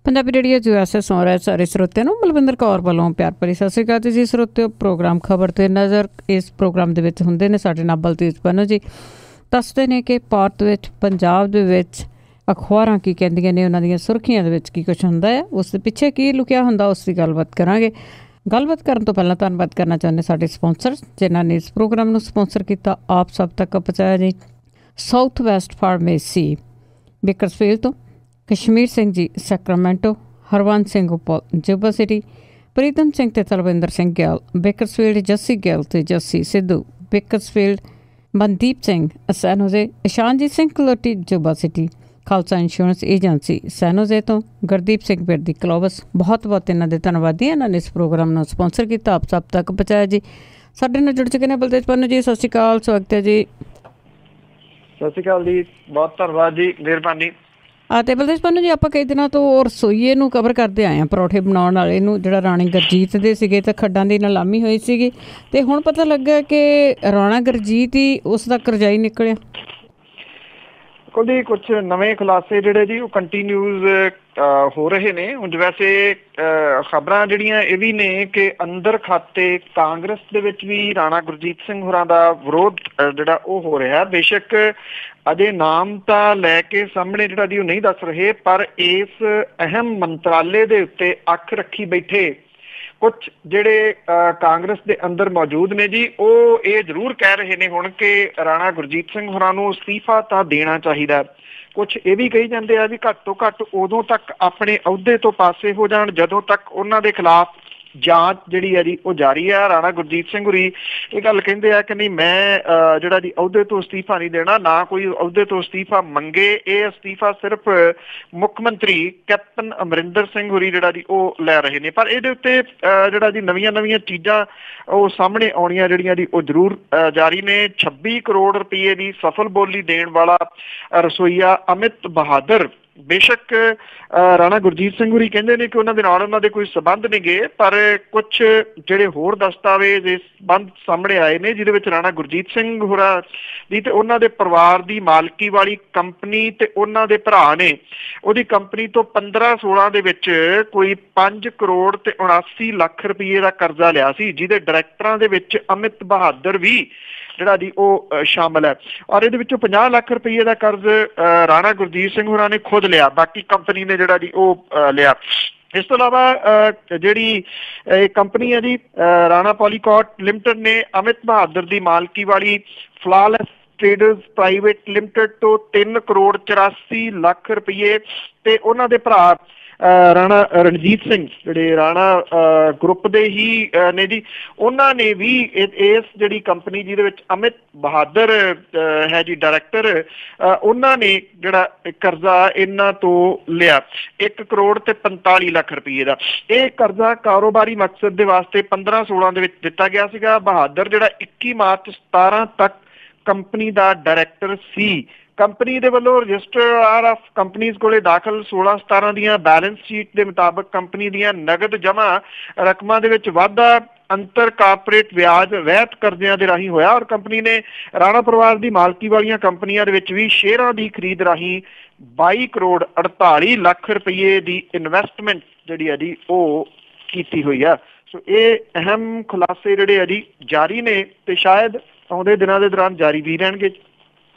Punjabi radio USA सुन रहे सारे श्रोतिਆਂ ਨੂੰ ਬਲਵਿੰਦਰ ਕੌਰ ਵੱਲੋਂ ਪਿਆਰ ਭਰੀ ਸਤਿ ਸ਼੍ਰੀ ਅਕਾਲ ਜੀ ਸਰੋਤਿਓ। ਪ੍ਰੋਗਰਾਮ ਖਬਰ ਤੇ ਨਜ਼ਰ ਇਸ ਪ੍ਰੋਗਰਾਮ ਦੇ ਵਿੱਚ ਹੁੰਦੇ ਨੇ ਸਾਡੇ ਨਾਲ ਬਲਤੇਜ ਪੰਨੂ ਜੀ। ਦੱਸਦੇ ਨੇ ਕਿ ਭਾਰਤ ਵਿੱਚ ਪੰਜਾਬ ਦੇ ਵਿੱਚ ਅਖਬਾਰਾਂ ਕੀ ਕਹਿੰਦੀਆਂ ਨੇ, ਉਹਨਾਂ ਦੀਆਂ ਸੁਰਖੀਆਂ ਦੇ ਵਿੱਚ ਕੀ ਕੁਛ ਹੁੰਦਾ ਹੈ, ਉਸ ਦੇ ਪਿੱਛੇ ਕੀ ਲੁਕਿਆ ਹੁੰਦਾ, ਉਸ ਦੀ ਗੱਲਬਾਤ ਕਰਾਂਗੇ। ਗੱਲਬਾਤ ਕਰਨ ਤੋਂ ਪਹਿਲਾਂ ਧੰਨਵਾਦ ਕਰਨਾ ਚਾਹੁੰਦੇ ਸਾਡੇ ਸਪੋਂਸਰ ਜਿਨ੍ਹਾਂ ਨੇ ਇਸ ਪ੍ਰੋਗਰਾਮ ਨੂੰ ਸਪੋਂਸਰ ਕੀਤਾ, ਆਪ ਸਭ ਤੱਕ ਪਹੁੰਚਾਇਆ ਜੀ। ਸਾਊਥ ਵੈਸਟ ਫਾਰਮੇਸੀ ਬੇਕਰਸਫੀਲਡ ਤੋਂ, Kashmir Singh ji Sacramento, Harwant Singh Uppal Yuba City, Pritam Singh ਤੇ ਤਲਵਿੰਦਰ ਸਿੰਘ ਗਿੱਲ ਬੇਕਰਸਫੀਲਡ, ਜੱਸੀ ਗਿੱਲ ਤੇ Jassi Sidhu Bakersfield, Mandeep Singh San Jose, Ishanjit Singh Kaloti Yuba City, Khalsa insurance agency San Jose ਤੋਂ, ਗੁਰਦੀਪ ਸਿੰਘ ਬਿਰਦੀ ਕਲੋਵਸ। ਬਹੁਤ ਬਹੁਤ ਇਹਨਾਂ ਦੇ ਧੰਨਵਾਦੀ, ਇਹਨਾਂ ਨੇ ਇਸ ਪ੍ਰੋਗਰਾਮ ਨੂੰ ਸਪੋਂਸਰ ਕੀਤਾ, ਆਪ ਸਭ ਤੱਕ ਪਹੁੰਚਾਇਆ ਜੀ। ਸਾਡੇ ਨਾਲ ਜੁੜ ਚੁੱਕੇ ਨੇ ਬਲਤੇਜ ਪੰਨੂ ਜੀ, ਸਤਿ ਸ਼੍ਰੀ ਅਕਾਲ, ਸਵਾਗਤ ਹੈ ਜੀ। ਸਤਿ ਸ਼੍ਰੀ ਅਕਾਲ ਜੀ, ਬਹੁਤ ਧੰਨਵਾਦ ਜੀ, ਮਿਹਰਬਾਨੀ। ਅਤੇ ਬਲਤੇਜ ਪੰਨੂ ਜੀ, ਆਪਾਂ ਕਈ ਦਿਨਾਂ ਤੋਂ ਰਸੋਈਏ ਨੂੰ ਕਵਰ ਕਰਦੇ ਆਏ ਹਾਂ, ਪਰੌਠੇ ਬਣਾਉਣ ਵਾਲੇ ਨੂੰ, ਜਿਹੜਾ ਰਾਣੀ ਗੁਰਜੀਤ ਦੇ ਸੀਗੇ ਤਾਂ ਖੱਡਾਂ ਦੀ ਨਿਲਾਮੀ ਹੋਈ ਸੀਗੀ, ਅਤੇ ਹੁਣ ਪਤਾ ਲੱਗਾ ਕਿ ਰਾਣਾ ਗੁਰਜੀਤ ਹੀ ਉਸ ਦਾ ਕਰਜ਼ਾਈ ਨਿਕਲਿਆ। ਉਹਦੇ ਕੁਛ ਨਵੇਂ ਖੁਲਾਸੇ ਜਿਹੜੇ ਜੀ ਉਹ ਕੰਟੀਨਿਊਜ਼ ਹੋ ਰਹੇ ਨੇ। ਉਂਝ ਵੈਸੇ ਖਬਰਾਂ ਜਿਹੜੀਆਂ ਇਹ ਵੀ ਨੇ ਕਿ ਅੰਦਰ ਖਾਤੇ ਕਾਂਗਰਸ ਦੇ ਵਿੱਚ ਵੀ ਰਾਣਾ ਗੁਰਜੀਤ ਸਿੰਘ ਹੋਰਾਂ ਦਾ ਵਿਰੋਧ ਜਿਹੜਾ ਉਹ ਹੋ ਰਿਹਾ। ਬੇਸ਼ੱਕ ਅਜੇ ਨਾਮ ਤਾਂ ਲੈ ਕੇ ਸਾਹਮਣੇ ਜਿਹੜਾ ਜੀ ਉਹ ਨਹੀਂ ਦੱਸ ਰਹੇ, ਪਰ ਇਸ ਅਹਿਮ ਮੰਤਰਾਲੇ ਦੇ ਉੱਤੇ ਅੱਖ ਰੱਖੀ ਬੈਠੇ ਕੁਛ ਜਿਹੜੇ ਕਾਂਗਰਸ ਦੇ ਅੰਦਰ ਮੌਜੂਦ ਨੇ ਜੀ, ਉਹ ਇਹ ਜ਼ਰੂਰ ਕਹਿ ਰਹੇ ਨੇ ਹੁਣ ਕਿ ਰਾਣਾ ਗੁਰਜੀਤ ਸਿੰਘ ਹੋਰਾਂ ਨੂੰ ਅਸਤੀਫਾ ਤਾਂ ਦੇਣਾ ਚਾਹੀਦਾ। ਕੁਛ ਇਹ ਵੀ ਕਹੀ ਜਾਂਦੇ ਆ ਵੀ ਘੱਟ ਤੋਂ ਘੱਟ ਉਦੋਂ ਤੱਕ ਆਪਣੇ ਅਹੁਦੇ ਤੋਂ ਪਾਸੇ ਹੋ ਜਾਣ ਜਦੋਂ ਤੱਕ ਉਹਨਾਂ ਦੇ ਖਿਲਾਫ ਜਾਂਚ ਜਿਹੜੀ ਹੈ ਜੀ ਉਹ ਜਾਰੀ ਆ। ਰਾਣਾ ਗੁਰਜੀਤ ਸਿੰਘ ਹੋਰੀ ਇਹ ਗੱਲ ਕਹਿੰਦੇ ਆ ਕਿ ਨਹੀਂ, ਮੈਂ ਜਿਹੜਾ ਜੀ ਅਹੁਦੇ ਤੋਂ ਅਸਤੀਫਾ ਨਹੀਂ ਦੇਣਾ, ਨਾ ਕੋਈ ਅਹੁਦੇ ਤੋਂ ਅਸਤੀਫਾ ਮੰਗੇ। ਇਹ ਅਸਤੀਫਾ ਸਿਰਫ ਮੁੱਖ ਮੰਤਰੀ ਕੈਪਟਨ ਅਮਰਿੰਦਰ ਸਿੰਘ ਹੋਰੀ ਜਿਹੜਾ ਜੀ ਉਹ ਲੈ ਰਹੇ ਨੇ। ਪਰ ਇਹਦੇ ਉੱਤੇ ਜਿਹੜਾ ਜੀ ਨਵੀਆਂ ਚੀਜ਼ਾਂ ਉਹ ਸਾਹਮਣੇ ਆਉਣੀਆਂ ਜਿਹੜੀਆਂ ਜੀ ਉਹ ਜ਼ਰੂਰ ਜਾਰੀ ਨੇ। 26 ਕਰੋੜ ਰੁਪਏ ਦੀ ਸਫਲ ਬੋਲੀ ਦੇਣ ਵਾਲਾ ਰਸੋਈਆ ਅਮਿਤ ਬਹਾਦਰ, ਬੇਸ਼ੱਕ ਰਾਣਾ ਗੁਰਜੀਤ ਸਿੰਘ ਹੋਰੀ ਕਹਿੰਦੇ ਨੇ ਕਿ ਉਹਨਾਂ ਦੇ ਨਾਲ ਉਹਨਾਂ ਦੇ ਕੋਈ ਸਬੰਧ ਨਹੀਂ ਗੇ, ਪਰ ਕੁਛ ਜਿਹੜੇ ਹੋਰ ਦਸਤਾਵੇਜ਼ ਇਸ ਸੰਬੰਧ ਸਾਹਮਣੇ ਆਏ ਨੇ ਜਿਹਦੇ ਵਿੱਚ ਰਾਣਾ ਗੁਰਜੀਤ ਸਿੰਘ ਹੋਰਾਂ ਦੀ ਤੇ ਉਹਨਾਂ ਦੇ ਪਰਿਵਾਰ ਦੀ ਮਾਲਕੀ ਵਾਲੀ ਕੰਪਨੀ ਤੇ ਉਹਨਾਂ ਦੇ ਭਰਾ ਨੇ ਉਹਦੀ ਕੰਪਨੀ ਤੋਂ 15-16 ਦੇ ਵਿੱਚ ਕੋਈ 5 ਕਰੋੜ ਤੇ 79 ਲੱਖ ਰੁਪਏ ਦਾ ਕਰਜ਼ਾ ਲਿਆ ਸੀ, ਜਿਹਦੇ ਡਾਇਰੈਕਟਰਾਂ ਦੇ ਵਿੱਚ ਅਮਿਤ ਬਹਾਦਰ ਵੀ ਜਿਹੜਾ ਜੀ ਉਹ ਸ਼ਾਮਲ ਹੈ। ਔਰ ਇਹਦੇ ਵਿੱਚੋਂ 50 ਲੱਖ ਰੁਪਏ ਦਾ ਕਰਜ਼ ਰਾਣਾ ਗੁਰਜੀਤ ਸਿੰਘ ਹੋਰਾਂ ਨੇ ਖੁਦ ਲਿਆ, ਬਾਕੀ ਕੰਪਨੀ ਨੇ ਜਿਹੜਾ ਜੀ ਉਹ ਲਿਆ। ਇਸ ਤੋਂ ਇਲਾਵਾ ਜਿਹੜੀ ਕੰਪਨੀ ਹੈ ਜੀ ਰਾਣਾ ਪੋਲੀਕਾਟ ਲਿਮਟਿਡ ਨੇ ਅਮਿਤ ਬਹਾਦਰ ਦੀ ਮਾਲਕੀ ਵਾਲੀ ਫਲਾਲੈਸ ਟ੍ਰੇਡਰਸ ਪ੍ਰਾਈਵੇਟ ਲਿਮਟਿਡ ਤੋਂ 3 ਕਰੋੜ 84 ਲੱਖ ਰੁਪਏ ਤੇ ਉਹਨਾਂ ਦੇ ਭਰਾ ਰਾਣਾ ਰਣਜੀਤ ਸਿੰਘ ਜਿਹੜੇ ਰਾਣਾ ਗਰੁੱਪ ਦੇ ਹੀ ਨੇ ਜੀ, ਉਹਨਾਂ ਨੇ ਵੀ ਇਸ ਜਿਹੜੀ ਕੰਪਨੀ ਜਿਹਦੇ ਵਿੱਚ ਅਮਿਤ ਬਹਾਦਰ ਹੈ ਜੀ ਡਾਇਰੈਕਟਰ, ਉਹਨਾਂ ਨੇ ਜਿਹੜਾ ਕਰਜ਼ਾ ਇਹਨਾਂ ਤੋਂ ਲਿਆ 1 ਕਰੋੜ ਤੇ 45 ਲੱਖ ਰੁਪਏ ਦਾ। ਇਹ ਕਰਜ਼ਾ ਕਾਰੋਬਾਰੀ ਮਕਸਦ ਦੇ ਵਾਸਤੇ 15-16 ਦੇ ਵਿੱਚ ਦਿੱਤਾ ਗਿਆ ਸੀਗਾ। ਬਹਾਦਰ ਜਿਹੜਾ 21 ਮਾਰਚ 17 ਤੱਕ ਕੰਪਨੀ ਦਾ ਡਾਇਰੈਕਟਰ ਸੀ। ਕੰਪਨੀ ਦੇ ਵੱਲੋਂ ਰਜਿਸਟਰਾਰ ਆਫ ਕੰਪਨੀਜ਼ ਕੋਲੇ ਦਾਖਲ 16-17 ਦੀਆਂ ਬੈਲੈਂਸ ਸ਼ੀਟ ਦੇ ਮੁਤਾਬਕ ਕੰਪਨੀ ਦੀਆਂ ਨਗਦ ਜਮ੍ਹਾਂ ਰਕਮਾਂ ਦੇ ਵਿੱਚ ਵਾਧਾ ਅੰਤਰ ਕਾਰਪੋਰੇਟ ਵਿਆਜ ਵਹਿਤ ਕਰਜ਼ਿਆਂ ਦੇ ਰਾਹੀਂ ਹੋਇਆ। ਔਰ ਕੰਪਨੀ ਨੇ ਰਾਣਾ ਪਰਿਵਾਰ ਦੀ ਮਾਲਕੀ ਵਾਲੀਆਂ ਕੰਪਨੀਆਂ ਦੇ ਵਿੱਚ ਵੀ ਸ਼ੇਅਰਾਂ ਦੀ ਖਰੀਦ ਰਾਹੀਂ 22 ਕਰੋੜ 48 ਲੱਖ ਰੁਪਏ ਦੀ ਇਨਵੈਸਟਮੈਂਟ ਜਿਹੜੀ ਹੈ ਜੀ ਉਹ ਕੀਤੀ ਹੋਈ ਆ। ਸੋ ਇਹ ਅਹਿਮ ਖੁਲਾਸੇ ਜਿਹੜੇ ਆ ਜੀ ਜਾਰੀ ਨੇ ਤੇ ਸ਼ਾਇਦ ਆਉਂਦੇ ਦਿਨਾਂ ਦੇ ਦੌਰਾਨ ਜਾਰੀ ਵੀ ਰਹਿਣਗੇ।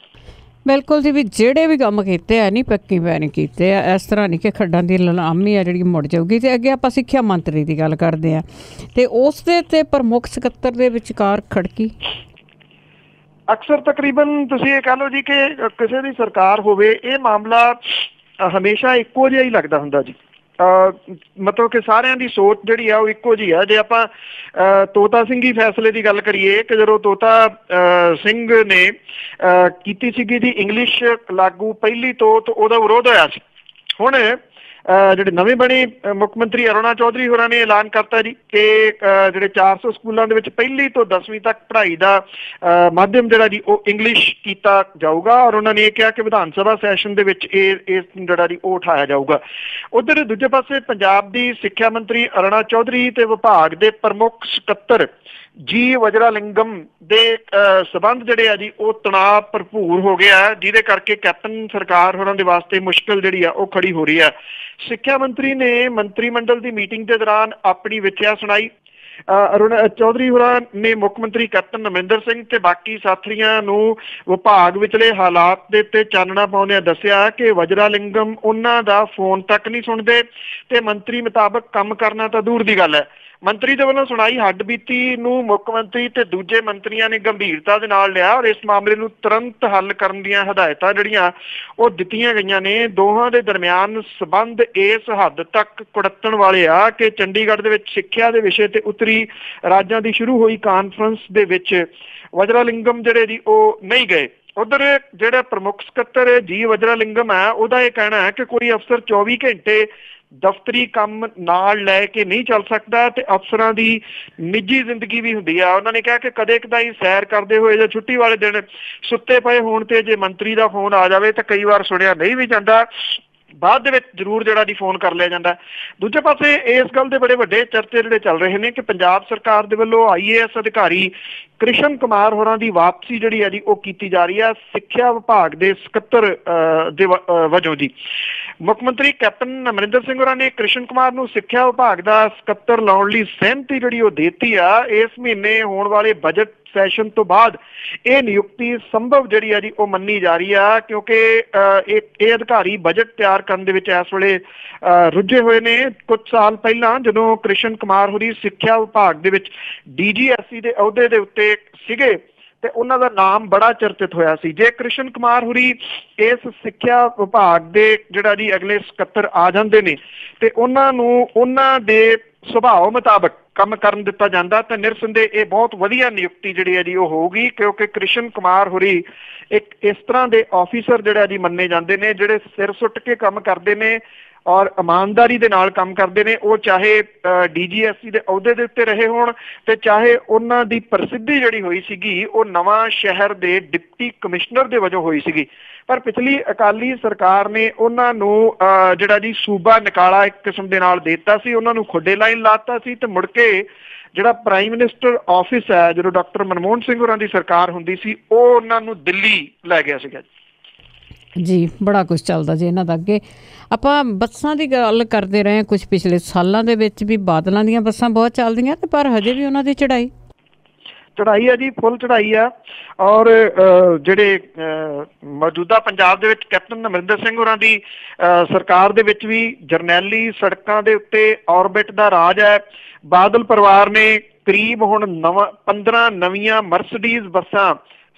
ਬਿਲਕੁਲ ਜੀ, ਵੀ ਜਿਹੜੇ ਵੀ ਕੰਮ ਕੀਤੇ ਆ ਨਹੀਂ ਪੱਕੀ ਪੈਣੀ ਕੀਤੇ ਆ, ਇਸ ਤਰ੍ਹਾਂ ਨਹੀਂ ਕਿ ਖੱਡਾਂ ਦੀ ਨਿਲਾਮੀ ਆ ਜਿਹੜੀ ਮੁੜ ਜਾਊਗੀ। ਅਤੇ ਅੱਗੇ ਆਪਾਂ ਸਿੱਖਿਆ ਮੰਤਰੀ ਦੀ ਗੱਲ ਕਰਦੇ ਹਾਂ ਅਤੇ ਉਸ ਦੇ ਤੇ ਪ੍ਰਮੁੱਖ ਸਕੱਤਰ ਦੇ ਵਿਚਕਾਰ ਖੜਕੀ। ਅਕਸਰ ਤਕਰੀਬਨ ਤੁਸੀਂ ਇਹ ਕਹਿ ਲਓ ਜੀ ਕਿ ਕਿਸੇ ਦੀ ਸਰਕਾਰ ਹੋਵੇ, ਇਹ ਮਾਮਲਾ ਹਮੇਸ਼ਾ ਇੱਕੋ ਜਿਹਾ ਹੀ ਲੱਗਦਾ ਹੁੰਦਾ ਜੀ। ਮਤਲਬ ਕਿ ਸਾਰਿਆਂ ਦੀ ਸੋਚ ਜਿਹੜੀ ਆ ਉਹ ਇੱਕੋ ਜਿਹੀ ਆ। ਜੇ ਆਪਾਂ ਤੋਤਾ ਸਿੰਘੀ ਫੈਸਲੇ ਦੀ ਗੱਲ ਕਰੀਏ ਕਿ ਜਦੋਂ ਤੋਤਾ ਸਿੰਘ ਨੇ ਕੀਤੀ ਸੀਗੀ ਜੀ ਇੰਗਲਿਸ਼ ਲਾਗੂ ਪਹਿਲੀ ਤੋਂ ਉਹਦਾ ਵਿਰੋਧ ਹੋਇਆ ਸੀ। ਹੁਣ ਜਿਹੜੇ ਨਵੇਂ ਬਣੇ ਮੁੱਖ ਮੰਤਰੀ ਅਰੁਣਾ ਚੌਧਰੀ ਹੋਰਾਂ ਨੇ ਐਲਾਨ ਕਰਤਾ ਜੀ ਕਿ ਜਿਹੜੇ 400 ਸਕੂਲਾਂ ਦੇ ਵਿੱਚ ਪਹਿਲੀ ਤੋਂ 10ਵੀਂ ਤੱਕ ਪੜ੍ਹਾਈ ਦਾ ਮਾਧਿਅਮ ਜਿਹੜਾ ਜੀ ਉਹ ਇੰਗਲਿਸ਼ ਕੀਤਾ ਜਾਊਗਾ। ਔਰ ਉਹਨਾਂ ਨੇ ਇਹ ਕਿਹਾ ਕਿ ਵਿਧਾਨ ਸਭਾ ਸੈਸ਼ਨ ਦੇ ਵਿੱਚ ਇਹ ਜਿਹੜਾ ਜੀ ਉਹ ਉਠਾਇਆ ਜਾਊਗਾ। ਉੱਧਰ ਦੂਜੇ ਪਾਸੇ ਪੰਜਾਬ ਦੀ ਸਿੱਖਿਆ ਮੰਤਰੀ ਅਰੁਣਾ ਚੌਧਰੀ ਤੇ ਵਿਭਾਗ ਦੇ ਪ੍ਰਮੁੱਖ ਸਕੱਤਰ ਜੀ ਵਜਰਾਲਿੰਗਮ ਦੇ ਸਬੰਧ ਜਿਹੜੇ ਆ ਜੀ ਉਹ ਤਣਾਅ ਭਰਪੂਰ ਹੋ ਗਿਆ, ਜਿਹਦੇ ਕਰਕੇ ਕੈਪਟਨ ਸਰਕਾਰ ਹੋਰਾਂ ਦੇ ਵਾਸਤੇ ਮੁਸ਼ਕਿਲ ਜਿਹੜੀ ਆ ਉਹ ਖੜੀ ਹੋ ਰਹੀ ਹੈ। ਸਿੱਖਿਆ ਮੰਤਰੀ ਨੇ ਮੰਤਰੀ ਮੰਡਲ ਦੀ ਮੀਟਿੰਗ ਦੇ ਦੌਰਾਨ ਆਪਣੀ ਵਿਚਿਆ ਸੁਣਾਈ। ਅਰੁਣ ਚੌਧਰੀ ਹੋਰਾਂ ਨੇ ਮੁੱਖ ਮੰਤਰੀ ਕੈਪਟਨ ਅਮਰਿੰਦਰ ਸਿੰਘ ਤੇ ਬਾਕੀ ਸਾਥੀਆਂ ਨੂੰ ਵਿਭਾਗ ਵਿਚਲੇ ਹਾਲਾਤ ਦੇ ਉੱਤੇ ਚਾਨਣਾ ਪਾਉਂਦਿਆਂ ਦੱਸਿਆ ਕਿ ਵਜਰਾਲਿੰਗਮ ਉਹਨਾਂ ਦਾ ਫੋਨ ਤੱਕ ਨਹੀਂ ਸੁਣਦੇ ਤੇ ਮੰਤਰੀ ਮੁਤਾਬਕ ਕੰਮ ਕਰਨਾ ਤਾਂ ਦੂਰ ਦੀ ਗੱਲ ਹੈ। ਮੰਤਰੀ ਦੇ ਵੱਲੋਂ ਸੁਣਾਈ ਹੱਡਬੀਤੀ ਨੂੰ ਮੁੱਖ ਮੰਤਰੀ ਤੇ ਦੂਜੇ ਮੰਤਰੀਆਂ ਨੇ ਗੰਭੀਰਤਾ ਦੇ ਨਾਲ ਲਿਆ ਔਰ ਇਸ ਮਾਮਲੇ ਨੂੰ ਤੁਰੰਤ ਹੱਲ ਕਰਨ ਦੀਆਂ ਹਦਾਇਤਾਂ ਜਿਹੜੀਆਂ ਉਹ ਦਿੱਤੀਆਂ ਗਈਆਂ ਨੇ। ਦੋਹਾਂ ਦੇ ਦਰਮਿਆਨ ਸਬੰਧ ਇਸ ਹੱਦ ਤੱਕ ਕੁੜੱਤਣ ਵਾਲੇ ਆ ਕਿ ਚੰਡੀਗੜ੍ਹ ਦੇ ਵਿੱਚ ਸਿੱਖਿਆ ਦੇ ਵਿਸ਼ੇ ਤੇ ਉੱਤਰੀ ਰਾਜਾਂ ਦੀ ਸ਼ੁਰੂ ਹੋਈ ਕਾਨਫਰੰਸ ਦੇ ਵਿੱਚ ਵਜਰਾਲਿੰਗਮ ਜਿਹੜੇ ਜੀ ਉਹ ਨਹੀਂ ਗਏ। ਉਧਰ ਜਿਹੜਾ ਪ੍ਰਮੁੱਖ ਸਕੱਤਰ ਜੀ ਵਜਰਾਲਿੰਗਮ ਹੈ ਉਹਦਾ ਇਹ ਕਹਿਣਾ ਹੈ ਕਿ ਕੋਈ ਅਫਸਰ 24 ਘੰਟੇ ਦਫ਼ਤਰੀ ਕੰਮ ਨਾਲ ਲੈ ਕੇ ਨਹੀਂ ਚੱਲ ਸਕਦਾ ਤੇ ਅਫਸਰਾਂ ਦੀ ਨਿੱਜੀ ਜ਼ਿੰਦਗੀ ਵੀ ਹੁੰਦੀ ਆ। ਉਹਨਾਂ ਨੇ ਕਿਹਾ ਕਿ ਕਦੇ ਕਦਾਈ ਸੈਰ ਕਰਦੇ ਹੋਏ ਜਾਂ ਛੁੱਟੀ ਵਾਲੇ ਦਿਨ ਸੁੱਤੇ ਪਏ ਹੋਣ ਤੇ ਜੇ ਮੰਤਰੀ ਦਾ ਫੋਨ ਆ ਜਾਵੇ ਤਾਂ ਕਈ ਵਾਰ ਸੁਣਿਆ ਨਹੀਂ ਵੀ ਜਾਂਦਾ, ਬਾਅਦ ਦੇ ਵਿੱਚ ਜ਼ਰੂਰ ਜਿਹੜਾ ਜੀ ਫੋਨ ਕਰ ਲਿਆ ਜਾਂਦਾ। ਦੂਜੇ ਪਾਸੇ ਇਸ ਗੱਲ ਦੇ ਬੜੇ ਵੱਡੇ ਚਰਚੇ ਜਿਹੜੇ ਚੱਲ ਰਹੇ ਨੇ ਕਿ ਪੰਜਾਬ ਸਰਕਾਰ ਦੇ ਵੱਲੋਂ IAS ਅਧਿਕਾਰੀ ਕ੍ਰਿਸ਼ਨ ਕੁਮਾਰ ਹੋਰਾਂ ਦੀ ਵਾਪਸੀ ਜਿਹੜੀ ਹੈ ਜੀ ਉਹ ਕੀਤੀ ਜਾ ਰਹੀ ਹੈ ਸਿੱਖਿਆ ਵਿਭਾਗ ਦੇ ਸਕੱਤਰ ਦੇ ਵਜੋਂ ਜੀ। ਮੁੱਖ ਮੰਤਰੀ ਕੈਪਟਨ ਅਮਰਿੰਦਰ ਸਿੰਘ ਹੋਰਾਂ ਨੇ ਕ੍ਰਿਸ਼ਨ ਕੁਮਾਰ ਨੂੰ ਸਿੱਖਿਆ ਵਿਭਾਗ ਦਾ ਸਕੱਤਰ ਲਾਉਣ ਲਈ ਸਹਿਮਤੀ ਜਿਹੜੀ ਉਹ ਦੇ ਦਿੱਤੀ ਆ। ਇਸ ਮਹੀਨੇ ਹੋਣ ਵਾਲੇ ਬਜਟ ਸੈਸ਼ਨ ਤੋਂ ਬਾਅਦ ਇਹ ਨਿਯੁਕਤੀ ਸੰਭਵ ਜਿਹੜੀ ਆ ਜੀ ਉਹ ਮੰਨੀ ਜਾ ਰਹੀ ਆ ਕਿਉਂਕਿ ਇਹ ਅਧਿਕਾਰੀ ਬਜਟ ਤਿਆਰ ਕਰਨ ਦੇ ਵਿੱਚ ਇਸ ਵੇਲੇ ਰੁੱਝੇ ਹੋਏ ਨੇ। ਕੁਝ ਸਾਲ ਪਹਿਲਾਂ ਜਦੋਂ ਕ੍ਰਿਸ਼ਨ ਕੁਮਾਰ ਹੋਰੀ ਸਿੱਖਿਆ ਵਿਭਾਗ ਦੇ ਵਿੱਚ DGSE ਦੇ ਅਹੁਦੇ ਦੇ ਉੱਤੇ ਸੀਗੇ ਤੇ ਉਹਨਾਂ ਦਾ ਨਾਮ ਬੜਾ ਚਰਚਿਤ ਹੋਇਆ ਸੀ। ਜੇ ਕ੍ਰਿਸ਼ਨ ਕੁਮਾਰ ਹੋਰੀ ਇਸ ਸਿੱਖਿਆ ਵਿਭਾਗ ਦੇ ਜਿਹੜਾ ਜੀ ਅਗਲੇ ਸਕੱਤਰ ਆ ਜਾਂਦੇ ਨੇ ਤੇ ਉਹਨਾਂ ਨੂੰ ਉਹਨਾਂ ਦੇ ਸੁਭਾਅ ਮੁਤਾਬਕ ਕੰਮ ਕਰਨ ਦਿੱਤਾ ਜਾਂਦਾ ਤਾਂ ਨਿਰਸੰਦੇਹ ਇਹ ਬਹੁਤ ਵਧੀਆ ਨਿਯੁਕਤੀ ਜਿਹੜੀ ਹੈ ਜੀ ਉਹ ਹੋਊਗੀ ਕਿਉਂਕਿ ਕ੍ਰਿਸ਼ਨ ਕੁਮਾਰ ਹੋਰੀ ਇੱਕ ਇਸ ਤਰ੍ਹਾਂ ਦੇ ਆਫੀਸਰ ਜਿਹੜਾ ਜੀ ਮੰਨੇ ਜਾਂਦੇ ਨੇ ਜਿਹੜੇ ਸਿਰ ਸੁੱਟ ਕੇ ਕੰਮ ਕਰਦੇ ਨੇ ਔਰ ਇਮਾਨਦਾਰੀ ਦੇ ਨਾਲ ਕੰਮ ਕਰਦੇ ਨੇ। ਉਹ ਚਾਹੇ DGSE ਦੇ ਅਹੁਦੇ ਦੇ ਉੱਤੇ ਰਹੇ ਹੋਣ ਤੇ ਚਾਹੇ ਉਹਨਾਂ ਦੀ ਪ੍ਰਸਿੱਧੀ ਜਿਹੜੀ ਹੋਈ ਸੀਗੀ ਉਹ ਨਵਾਂ ਸ਼ਹਿਰ ਦੇ ਡਿਪਟੀ ਕਮਿਸ਼ਨਰ ਦੇ ਵਜੋਂ ਹੋਈ ਸੀਗੀ, ਪਰ ਪਿਛਲੀ ਅਕਾਲੀ ਸਰਕਾਰ ਨੇ ਉਹਨਾਂ ਨੂੰ ਜਿਹੜਾ ਜੀ ਸੂਬਾ ਨਿਕਾਲਾ ਇੱਕ ਕਿਸਮ ਦੇ ਨਾਲ ਦੇ ਦਿੱਤਾ ਸੀ, ਉਹਨਾਂ ਨੂੰ ਖੁੱਡੇ ਲਾਈਨ ਲਾਤਾ ਸੀ ਤੇ ਮੁੜ ਕੇ ਜਿਹੜਾ ਪ੍ਰਾਈਮ ਮਿਨਿਸਟਰ ਆਫਿਸ ਹੈ ਜਦੋਂ ਡਾਕਟਰ ਮਨਮੋਹਨ ਸਿੰਘ ਹੋਰਾਂ ਦੀ ਸਰਕਾਰ ਹੁੰਦੀ ਸੀ ਉਹ ਉਹਨਾਂ ਨੂੰ ਦਿੱਲੀ ਲੈ ਗਿਆ ਸੀਗਾ ਜੀ। ਬੜਾ ਕੁਛ ਚੱਲਦਾ ਜੀ ਇਹਨਾਂ ਦਾ। ਅੱਗੇ ਆਪਾਂ ਬੱਸਾਂ ਦੀ ਗੱਲ ਕਰਦੇ ਰਹੇ ਕੁਛ ਪਿਛਲੇ ਸਾਲਾਂ ਦੇ ਵਿੱਚ ਵੀ ਬਾਦਲਾਂ ਦੀਆਂ ਬੱਸਾਂ ਬਹੁਤ ਚੱਲਦੀਆਂ ਤੇ ਪਰ ਹਜੇ ਵੀ ਉਹਨਾਂ ਦੀ ਚੜ੍ਹਾਈ ਆ ਜੀ, ਫੁੱਲ ਚੜ੍ਹਾਈ ਆ। ਔਰ ਜਿਹੜੇ ਮੌਜੂਦਾ ਪੰਜਾਬ ਦੇ ਵਿੱਚ ਕੈਪਟਨ ਅਮਰਿੰਦਰ ਸਿੰਘ ਹੋਰਾਂ ਦੀ ਸਰਕਾਰ ਦੇ ਵਿੱਚ ਵੀ ਜਰਨੈਲੀ ਸੜਕਾਂ ਦੇ ਉੱਤੇ ਔਰਬਿਟ ਦਾ ਰਾਜ ਹੈ। ਬਾਦਲ ਪਰਿਵਾਰ ਨੇ ਕਰੀਬ ਹੁਣ 15 ਨਵੀਆਂ ਮਰਸਡੀਜ਼ ਬੱਸਾਂ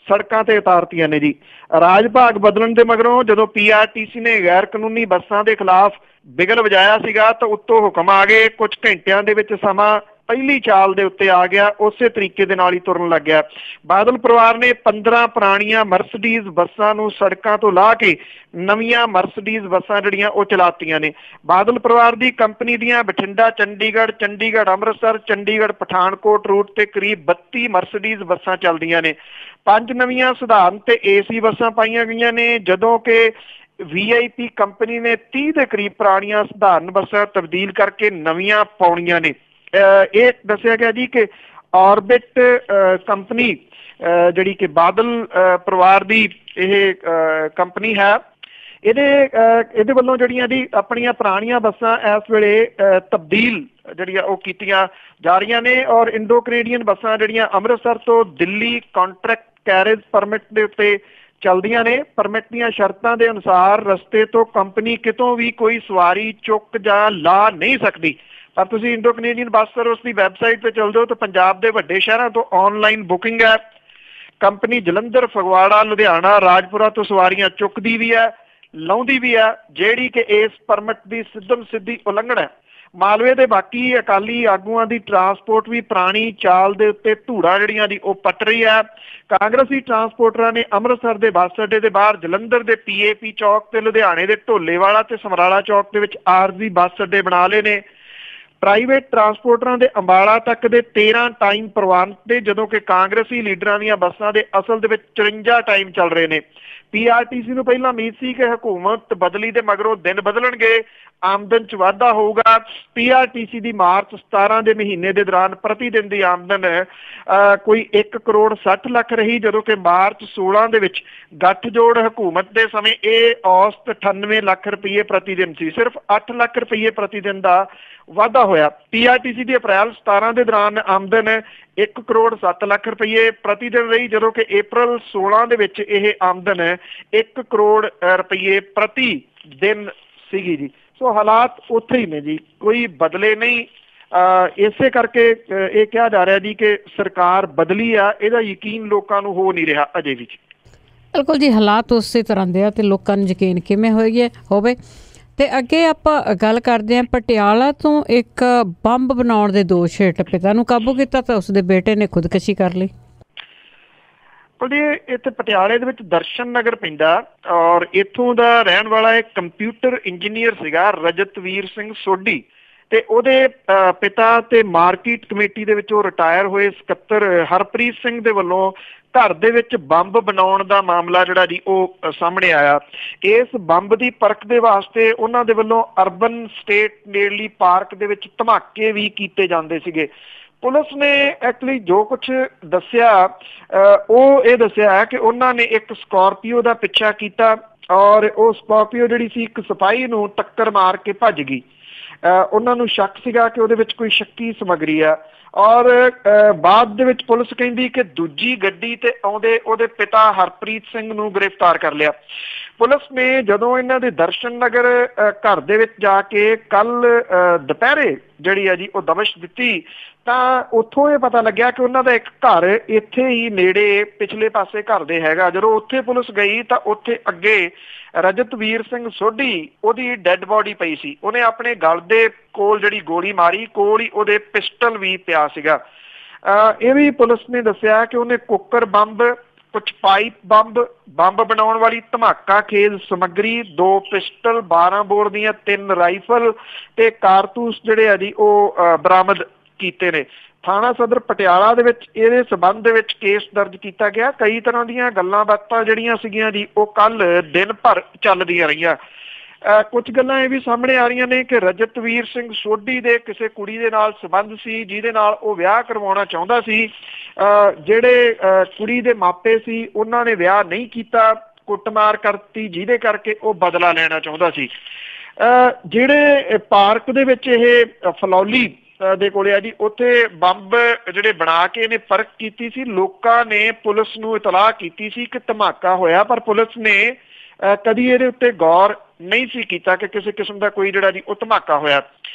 ਸੜਕਾਂ ਤੇ ਉਤਾਰਤੀਆਂ ਨੇ ਜੀ। ਰਾਜ ਭਾਗ ਬਦਲਣ ਦੇ ਮਗਰੋਂ ਜਦੋਂ PRTC ਨੇ ਗੈਰ ਕਾਨੂੰਨੀ ਬੱਸਾਂ ਦੇ ਖਿਲਾਫ ਬਿਗਲ ਵਜਾਇਆ ਸੀਗਾ ਤਾਂ ਉੱਤੋਂ ਹੁਕਮ ਆ ਗਏ, ਕੁਝ ਘੰਟਿਆਂ ਦੇ ਵਿੱਚ ਸਮਾਂ ਪਹਿਲੀ ਚਾਲ ਦੇ ਉੱਤੇ ਆ ਗਿਆ, ਉਸੇ ਤਰੀਕੇ ਦੇ ਨਾਲ ਹੀ ਤੁਰਨ ਲੱਗ ਗਿਆ। ਬਾਦਲ ਪਰਿਵਾਰ ਨੇ 15 ਪੁਰਾਣੀਆਂ ਮਰਸਡੀਜ਼ ਬੱਸਾਂ ਨੂੰ ਸੜਕਾਂ ਤੋਂ ਲਾਹ ਕੇ ਨਵੀਆਂ ਮਰਸਡੀਜ਼ ਬੱਸਾਂ ਜਿਹੜੀਆਂ ਉਹ ਚਲਾਤੀਆਂ ਨੇ। ਬਾਦਲ ਪਰਿਵਾਰ ਦੀ ਕੰਪਨੀ ਦੀਆਂ ਬਠਿੰਡਾ ਚੰਡੀਗੜ੍ਹ ਅੰਮ੍ਰਿਤਸਰ ਚੰਡੀਗੜ੍ਹ ਪਠਾਨਕੋਟ ਰੂਟ ਤੇ ਕਰੀਬ 32 ਮਰਸਡੀਜ਼ ਬੱਸਾਂ ਚੱਲਦੀਆਂ ਨੇ। 5 ਨਵੀਆਂ ਸਧਾਰਨ ਤੇ AC ਬੱਸਾਂ ਪਾਈਆਂ ਗਈਆਂ ਨੇ ਜਦੋਂ ਕਿ VIP ਕੰਪਨੀ ਨੇ 30 ਦੇ ਕਰੀਬ ਪੁਰਾਣੀਆਂ ਸਧਾਰਨ ਬੱਸਾਂ ਤਬਦੀਲ ਕਰਕੇ ਨਵੀਆਂ ਪਾਉਣੀਆਂ ਨੇ। ਇਹ ਦੱਸਿਆ ਗਿਆ ਜੀ ਕਿ ਔਰਬਿਟ ਕੰਪਨੀ ਜਿਹੜੀ ਕਿ ਬਾਦਲ ਪਰਿਵਾਰ ਦੀ ਇਹ ਕੰਪਨੀ ਹੈ ਇਹਦੇ ਵੱਲੋਂ ਜਿਹੜੀਆਂ ਜੀ ਆਪਣੀਆਂ ਪੁਰਾਣੀਆਂ ਬੱਸਾਂ ਇਸ ਵੇਲੇ ਤਬਦੀਲ ਜਿਹੜੀਆਂ ਉਹ ਕੀਤੀਆਂ ਜਾ ਰਹੀਆਂ ਨੇ ਔਰ ਇੰਡੋ ਕੈਨੇਡੀਅਨ ਬੱਸਾਂ ਜਿਹੜੀਆਂ ਅੰਮ੍ਰਿਤਸਰ ਤੋਂ ਦਿੱਲੀ ਕੰਟਰੈਕਟ ਕੈਰੇਜ ਪਰਮਿਟ ਦੇ ਉੱਤੇ ਚੱਲਦੀਆਂ ਨੇ। ਪਰਮਿਟ ਦੀਆਂ ਸ਼ਰਤਾਂ ਦੇ ਅਨੁਸਾਰ ਰਸਤੇ ਤੋਂ ਕੰਪਨੀ ਕਿਤੋਂ ਵੀ ਕੋਈ ਸਵਾਰੀ ਚੁੱਕ ਜਾਂ ਲਾ ਨਹੀਂ ਸਕਦੀ, ਪਰ ਤੁਸੀਂ ਇੰਡੋ ਕੈਨੇਡੀਅਨ ਬੱਸ ਸਰਵਿਸ ਦੀ ਵੈਬਸਾਈਟ ਤੇ ਚੱਲ ਜਾਓ ਤਾਂ ਪੰਜਾਬ ਦੇ ਵੱਡੇ ਸ਼ਹਿਰਾਂ ਤੋਂ ਆਨਲਾਈਨ ਬੁਕਿੰਗ ਹੈ। ਕੰਪਨੀ ਜਲੰਧਰ, ਫਗਵਾੜਾ, ਲੁਧਿਆਣਾ, ਰਾਜਪੁਰਾ ਤੋਂ ਸਵਾਰੀਆਂ ਚੁੱਕਦੀ ਵੀ ਹੈ, ਲਾਉਂਦੀ ਵੀ ਹੈ, ਜਿਹੜੀ ਕਿ ਇਸ ਪਰਮਿਟ ਦੀ ਸਿੱਧੀ ਉਲੰਘਣਾ ਹੈ। ਮਾਲਵੇ ਦੇ ਬਾਕੀ ਅਕਾਲੀ ਆਗੂਆਂ ਦੀ ਟਰਾਂਸਪੋਰਟ ਵੀ ਪੁਰਾਣੀ ਚਾਲ ਦੇ ਉੱਤੇ ਧੂੜਾ ਜਿਹੜੀਆਂ ਦੀ ਉਹ ਪੱਟ ਰਹੀ ਹੈ। ਕਾਂਗਰਸੀ ਟਰਾਂਸਪੋਰਟਰਾਂ ਨੇ ਅੰਮ੍ਰਿਤਸਰ ਦੇ ਬੱਸ ਅੱਡੇ ਦੇ ਬਾਹਰ, ਜਲੰਧਰ ਦੇ PAP ਚੌਕ ਤੇ ਲੁਧਿਆਣੇ ਦੇ ਢੋਲੇਵਾਲਾ ਤੇ ਸਮਰਾਲਾ ਚੌਕ ਦੇ ਵਿੱਚ ਆਰਜ਼ੀ ਬੱਸ ਅੱਡੇ ਬਣਾ ਲਏ ਨੇ। ਪ੍ਰਾਈਵੇਟ ਟਰਾਂਸਪੋਰਟਰਾਂ ਦੇ ਅੰਬਾਲਾ ਤੱਕ ਦੇ 13 ਟਾਈਮ ਪ੍ਰਵਾਨ ਤੇ ਜਦੋਂ ਕਿ ਕਾਂਗਰਸੀ ਲੀਡਰਾਂ ਦੀਆਂ ਬੱਸਾਂ ਦੇ ਅਸਲ ਦੇ ਵਿੱਚ 54 ਟਾਈਮ ਚੱਲ ਰਹੇ ਨੇ। PRTC ਨੂੰ ਪਹਿਲਾਂ ਉਮੀਦ ਸੀ ਕਿ ਹਕੂਮਤ ਬਦਲੀ ਦੇ ਮਗਰੋਂ ਦਿਨ ਬਦਲਣਗੇ ਆਮਦਨ 'ਚ ਵਾਧਾ ਹੋਊਗਾ। PRTC ਦੀ ਮਾਰਚ 17 ਦੇ ਮਹੀਨੇ ਦੇ ਦੌਰਾਨ ਪ੍ਰਤੀ ਦਿਨ ਦੀ ਆਮਦਨ ਕੋਈ 1 ਕਰੋੜ 60 ਲੱਖ ਰਹੀ, ਜਦੋਂ ਕਿ ਮਾਰਚ 16 ਦੇ ਵਿੱਚ ਗੱਠਜੋੜ ਹਕੂਮਤ ਦੇ ਸਮੇਂ ਇਹ ਔਸਤ 98 ਲੱਖ ਰੁਪਏ ਪ੍ਰਤੀ ਦਿਨ ਸੀ। ਸਿਰਫ 8 ਲੱਖ ਰੁਪਏ ਪ੍ਰਤੀ ਦਿਨ ਦਾ ਵਾਧਾ ਹੋਇਆ। PRTC ਦੀ ਅਪ੍ਰੈਲ 17 ਦੇ ਦੌਰਾਨ ਆਮਦਨ 1 ਕਰੋੜ 7 ਲੱਖ ਰੁਪਏ ਪ੍ਰਤੀ ਦਿਨ ਰਹੀ, ਜਦੋਂ ਕਿ April 16 ਦੇ ਵਿੱਚ ਇਹ ਆਮਦਨ 1 ਕਰੋੜ ਰੁਪਏ ਪ੍ਰਤੀ ਦਿਨ ਸੀਗੀ ਜੀ। ਸੋ ਹਾਲਾਤ ਉੱਥੇ ਹੀ ਨੇ ਜੀ, ਕੋਈ ਬਦਲੇ ਨਹੀਂ। ਇਸੇ ਕਰਕੇ ਇਹ ਕਿਹਾ ਜਾ ਰਿਹਾ ਜੀ ਕਿ ਸਰਕਾਰ ਬਦਲੀ ਆ, ਇਹਦਾ ਯਕੀਨ ਲੋਕਾਂ ਨੂੰ ਹੋ ਨਹੀਂ ਰਿਹਾ ਅਜੇ ਵੀ। ਬਿਲਕੁਲ ਜੀ, ਹਾਲਾਤ ਉਸੇ ਤਰ੍ਹਾਂ ਦੇ ਆ ਤੇ ਲੋਕਾਂ ਨੂੰ ਯਕੀਨ ਕਿਵੇਂ ਹੋਵੇ। ਤੇ ਅੱਗੇ ਆਪਾਂ ਗੱਲ ਕਰਦੇ ਹਾਂ, ਪਟਿਆਲਾ ਤੋਂ ਇੱਕ ਬੰਬ ਬਣਾਉਣ ਦੇ ਦੋਸ਼ ਹੇਠ ਪਿਤਾ ਨੂੰ ਕਾਬੂ ਕੀਤਾ ਤਾਂ ਉਸਦੇ ਬੇਟੇ ਨੇ ਖੁਦਕੁਸ਼ੀ ਕਰ ਲਈ। ਇੱਥੇ ਪਟਿਆਲੇ ਦੇ ਵਿੱਚ ਦਰਸ਼ਨ ਨਗਰ ਪੈਂਦਾ ਔਰ ਇੱਥੋਂ ਦਾ ਰਹਿਣ ਵਾਲਾ ਇੱਕ ਕੰਪਿਊਟਰ ਇੰਜੀਨੀਅਰ ਸੀਗਾ ਰਜਤਵੀਰ ਸਿੰਘ ਸੋਢੀ, ਤੇ ਉਹਦੇ ਪਿਤਾ ਤੇ ਮਾਰਕੀਟ ਕਮੇਟੀ ਦੇ ਵਿੱਚ ਉਹ ਰਿਟਾਇਰ ਹੋਏ ਸਕੱਤਰ ਹਰਪ੍ਰੀਤ ਸਿੰਘ ਦੇ ਵੱਲੋਂ ਘਰ ਦੇ ਵਿੱਚ ਬੰਬ ਬਣਾਉਣ ਦਾ ਮਾਮਲਾ ਜਿਹੜਾ ਜੀ ਉਹ ਸਾਹਮਣੇ ਆਇਆ। ਇਸ ਬੰਬ ਦੀ ਪਰਖ ਦੇ ਵਾਸਤੇ ਉਹਨਾਂ ਦੇ ਵੱਲੋਂ ਅਰਬਨ ਸਟੇਟ ਨੇੜਲੀ ਪਾਰਕ ਦੇ ਵਿੱਚ ਧਮਾਕੇ ਵੀ ਕੀਤੇ ਜਾਂਦੇ ਸੀਗੇ। ਪੁਲਿਸ ਨੇ ਐਕਚੁਅਲੀ ਜੋ ਕੁਛ ਦੱਸਿਆ ਉਹ ਇਹ ਦੱਸਿਆ ਕਿ ਉਹਨਾਂ ਨੇ ਇੱਕ ਸਕਾਰਪੀਓ ਦਾ ਪਿੱਛਾ ਕੀਤਾ ਔਰ ਉਹ ਸਕਾਰਪੀਓ ਜਿਹੜੀ ਸੀ ਇੱਕ ਸਿਪਾਹੀ ਨੂੰ ਟੱਕਰ ਮਾਰ ਕੇ ਭੱਜ ਗਈ। ਉਹਨਾਂ ਨੂੰ ਸ਼ੱਕ ਸੀਗਾ ਕਿ ਉਹਦੇ ਵਿੱਚ ਕੋਈ ਸ਼ੱਕੀ ਸਮੱਗਰੀ ਆ ਔਰ ਬਾਅਦ ਦੇ ਵਿੱਚ ਪੁਲਿਸ ਕਹਿੰਦੀ ਕਿ ਦੂਜੀ ਗੱਡੀ ਤੇ ਆਉਂਦੇ ਉਹਦੇ ਪਿਤਾ ਹਰਪ੍ਰੀਤ ਸਿੰਘ ਨੂੰ ਗ੍ਰਿਫਤਾਰ ਕਰ ਲਿਆ। ਪੁਲਿਸ ਨੇ ਜਦੋਂ ਇਹਨਾਂ ਦੇ ਦਰਸ਼ਨ ਨਗਰ ਘਰ ਦੇ ਵਿੱਚ ਜਾ ਕੇ ਕੱਲ ਦੁਪਹਿਰੇ ਜਿਹੜੀ ਆ ਜੀ ਉਹ ਦਬਿਸ਼ ਦਿੱਤੀ ਤਾਂ ਉੱਥੋਂ ਇਹ ਪਤਾ ਲੱਗਿਆ ਕਿ ਉਹਨਾਂ ਦਾ ਇੱਕ ਘਰ ਇੱਥੇ ਹੀ ਨੇੜੇ ਪਿਛਲੇ ਪਾਸੇ ਘਰ ਦੇ ਹੈਗਾ। ਜਦੋਂ ਉੱਥੇ ਪੁਲਿਸ ਗਈ ਤਾਂ ਉੱਥੇ ਅੱਗੇ ਰਜਤਵੀਰ ਸਿੰਘ ਸੋਢੀ ਉਹਦੀ ਡੈੱਡ ਬੋਡੀ ਪਈ ਸੀ। ਉਹਨੇ ਆਪਣੇ ਗਲ ਦੇ ਕੋਲ ਜਿਹੜੀ ਗੋਲੀ ਮਾਰੀ, ਕੋਲ ਹੀ ਉਹਦੇ ਪਿਸਟਲ ਵੀ ਪਿਆ ਸੀਗਾ। ਇਹ ਵੀ ਪੁਲਿਸ ਨੇ ਦੱਸਿਆ ਕਿ ਉਹਨੇ ਕੁੱਕਰ ਬੰਬ, ਕੁਛ ਪਾਈਪ ਬੰਬ ਬਣਾਉਣ ਵਾਲੀ ਧਮਾਕਾ ਖੇਲ ਸਮੱਗਰੀ, 2 ਪਿਸਟਲ, 12 ਬੋਰ ਦੀਆਂ 3 ਰਾਈਫਲ ਤੇ ਕਾਰਤੂਸ ਜਿਹੜੇ ਆ ਜੀ ਉਹ ਬਰਾਮਦ ਕੀਤੇ ਨੇ। ਥਾਣਾ ਸਦਰ ਪਟਿਆਲਾ ਦੇ ਵਿੱਚ ਇਹਦੇ ਸਬੰਧ ਦੇ ਵਿੱਚ ਕੇਸ ਦਰਜ ਕੀਤਾ ਗਿਆ। ਕਈ ਤਰ੍ਹਾਂ ਦੀਆਂ ਗੱਲਾਂ ਬਾਤਾਂ ਜਿਹੜੀਆਂ ਸੀਗੀਆਂ ਜੀ ਉਹ ਕੱਲ ਦਿਨ ਭਰ ਚੱਲਦੀਆਂ ਰਹੀਆਂ। ਕੁਝ ਗੱਲਾਂ ਇਹ ਵੀ ਸਾਹਮਣੇ ਆ ਰਹੀਆਂ ਨੇ ਕਿ ਰਜਤਵੀਰ ਸਿੰਘ ਸੋਢੀ ਦੇ ਕਿਸੇ ਕੁੜੀ ਦੇ ਨਾਲ ਸੰਬੰਧ ਸੀ ਜਿਹਦੇ ਨਾਲ ਉਹ ਵਿਆਹ ਕਰਵਾਉਣਾ ਚਾਹੁੰਦਾ ਸੀ। ਜਿਹੜੇ ਕੁੜੀ ਦੇ ਮਾਪੇ ਸੀ ਉਹਨਾਂ ਨੇ ਵਿਆਹ ਨਹੀਂ ਕੀਤਾ, ਕੁੱਟਮਾਰ ਕਰਤੀ ਜਿਹਦੇ ਕਰਕੇ ਉਹ ਬਦਲਾ ਲੈਣਾ ਚਾਹੁੰਦਾ ਸੀ। ਜਿਹੜੇ ਪਾਰਕ ਦੇ ਵਿੱਚ ਇਹ ਫਲੌਲੀ ਦੇ ਕੋਲੇ ਆ ਜੀ ਉੱਥੇ ਬੰਬ ਜਿਹੜੇ ਬਣਾ ਕੇ ਇਹਨੇ ਪਰਖ ਕੀਤੀ ਸੀ। ਲੋਕਾਂ ਨੇ ਪੁਲਿਸ ਨੂੰ ਇਤਲਾਹ ਕੀਤੀ ਸੀ ਕਿ ਧਮਾਕਾ ਹੋਇਆ, ਪਰ ਪੁਲਿਸ ਨੇ ਕਦੀ ਇਹਦੇ ਉੱਤੇ ਗੌਰ ਨਹੀਂ ਸੀ ਕੀਤਾ ਕਿ ਕਿਸੇ ਕਿਸਮ ਦਾ ਕੋਈ ਜਿਹੜਾ ਜੀ ਉਹ ਧਮਾਕਾ ਹੋਇਆ।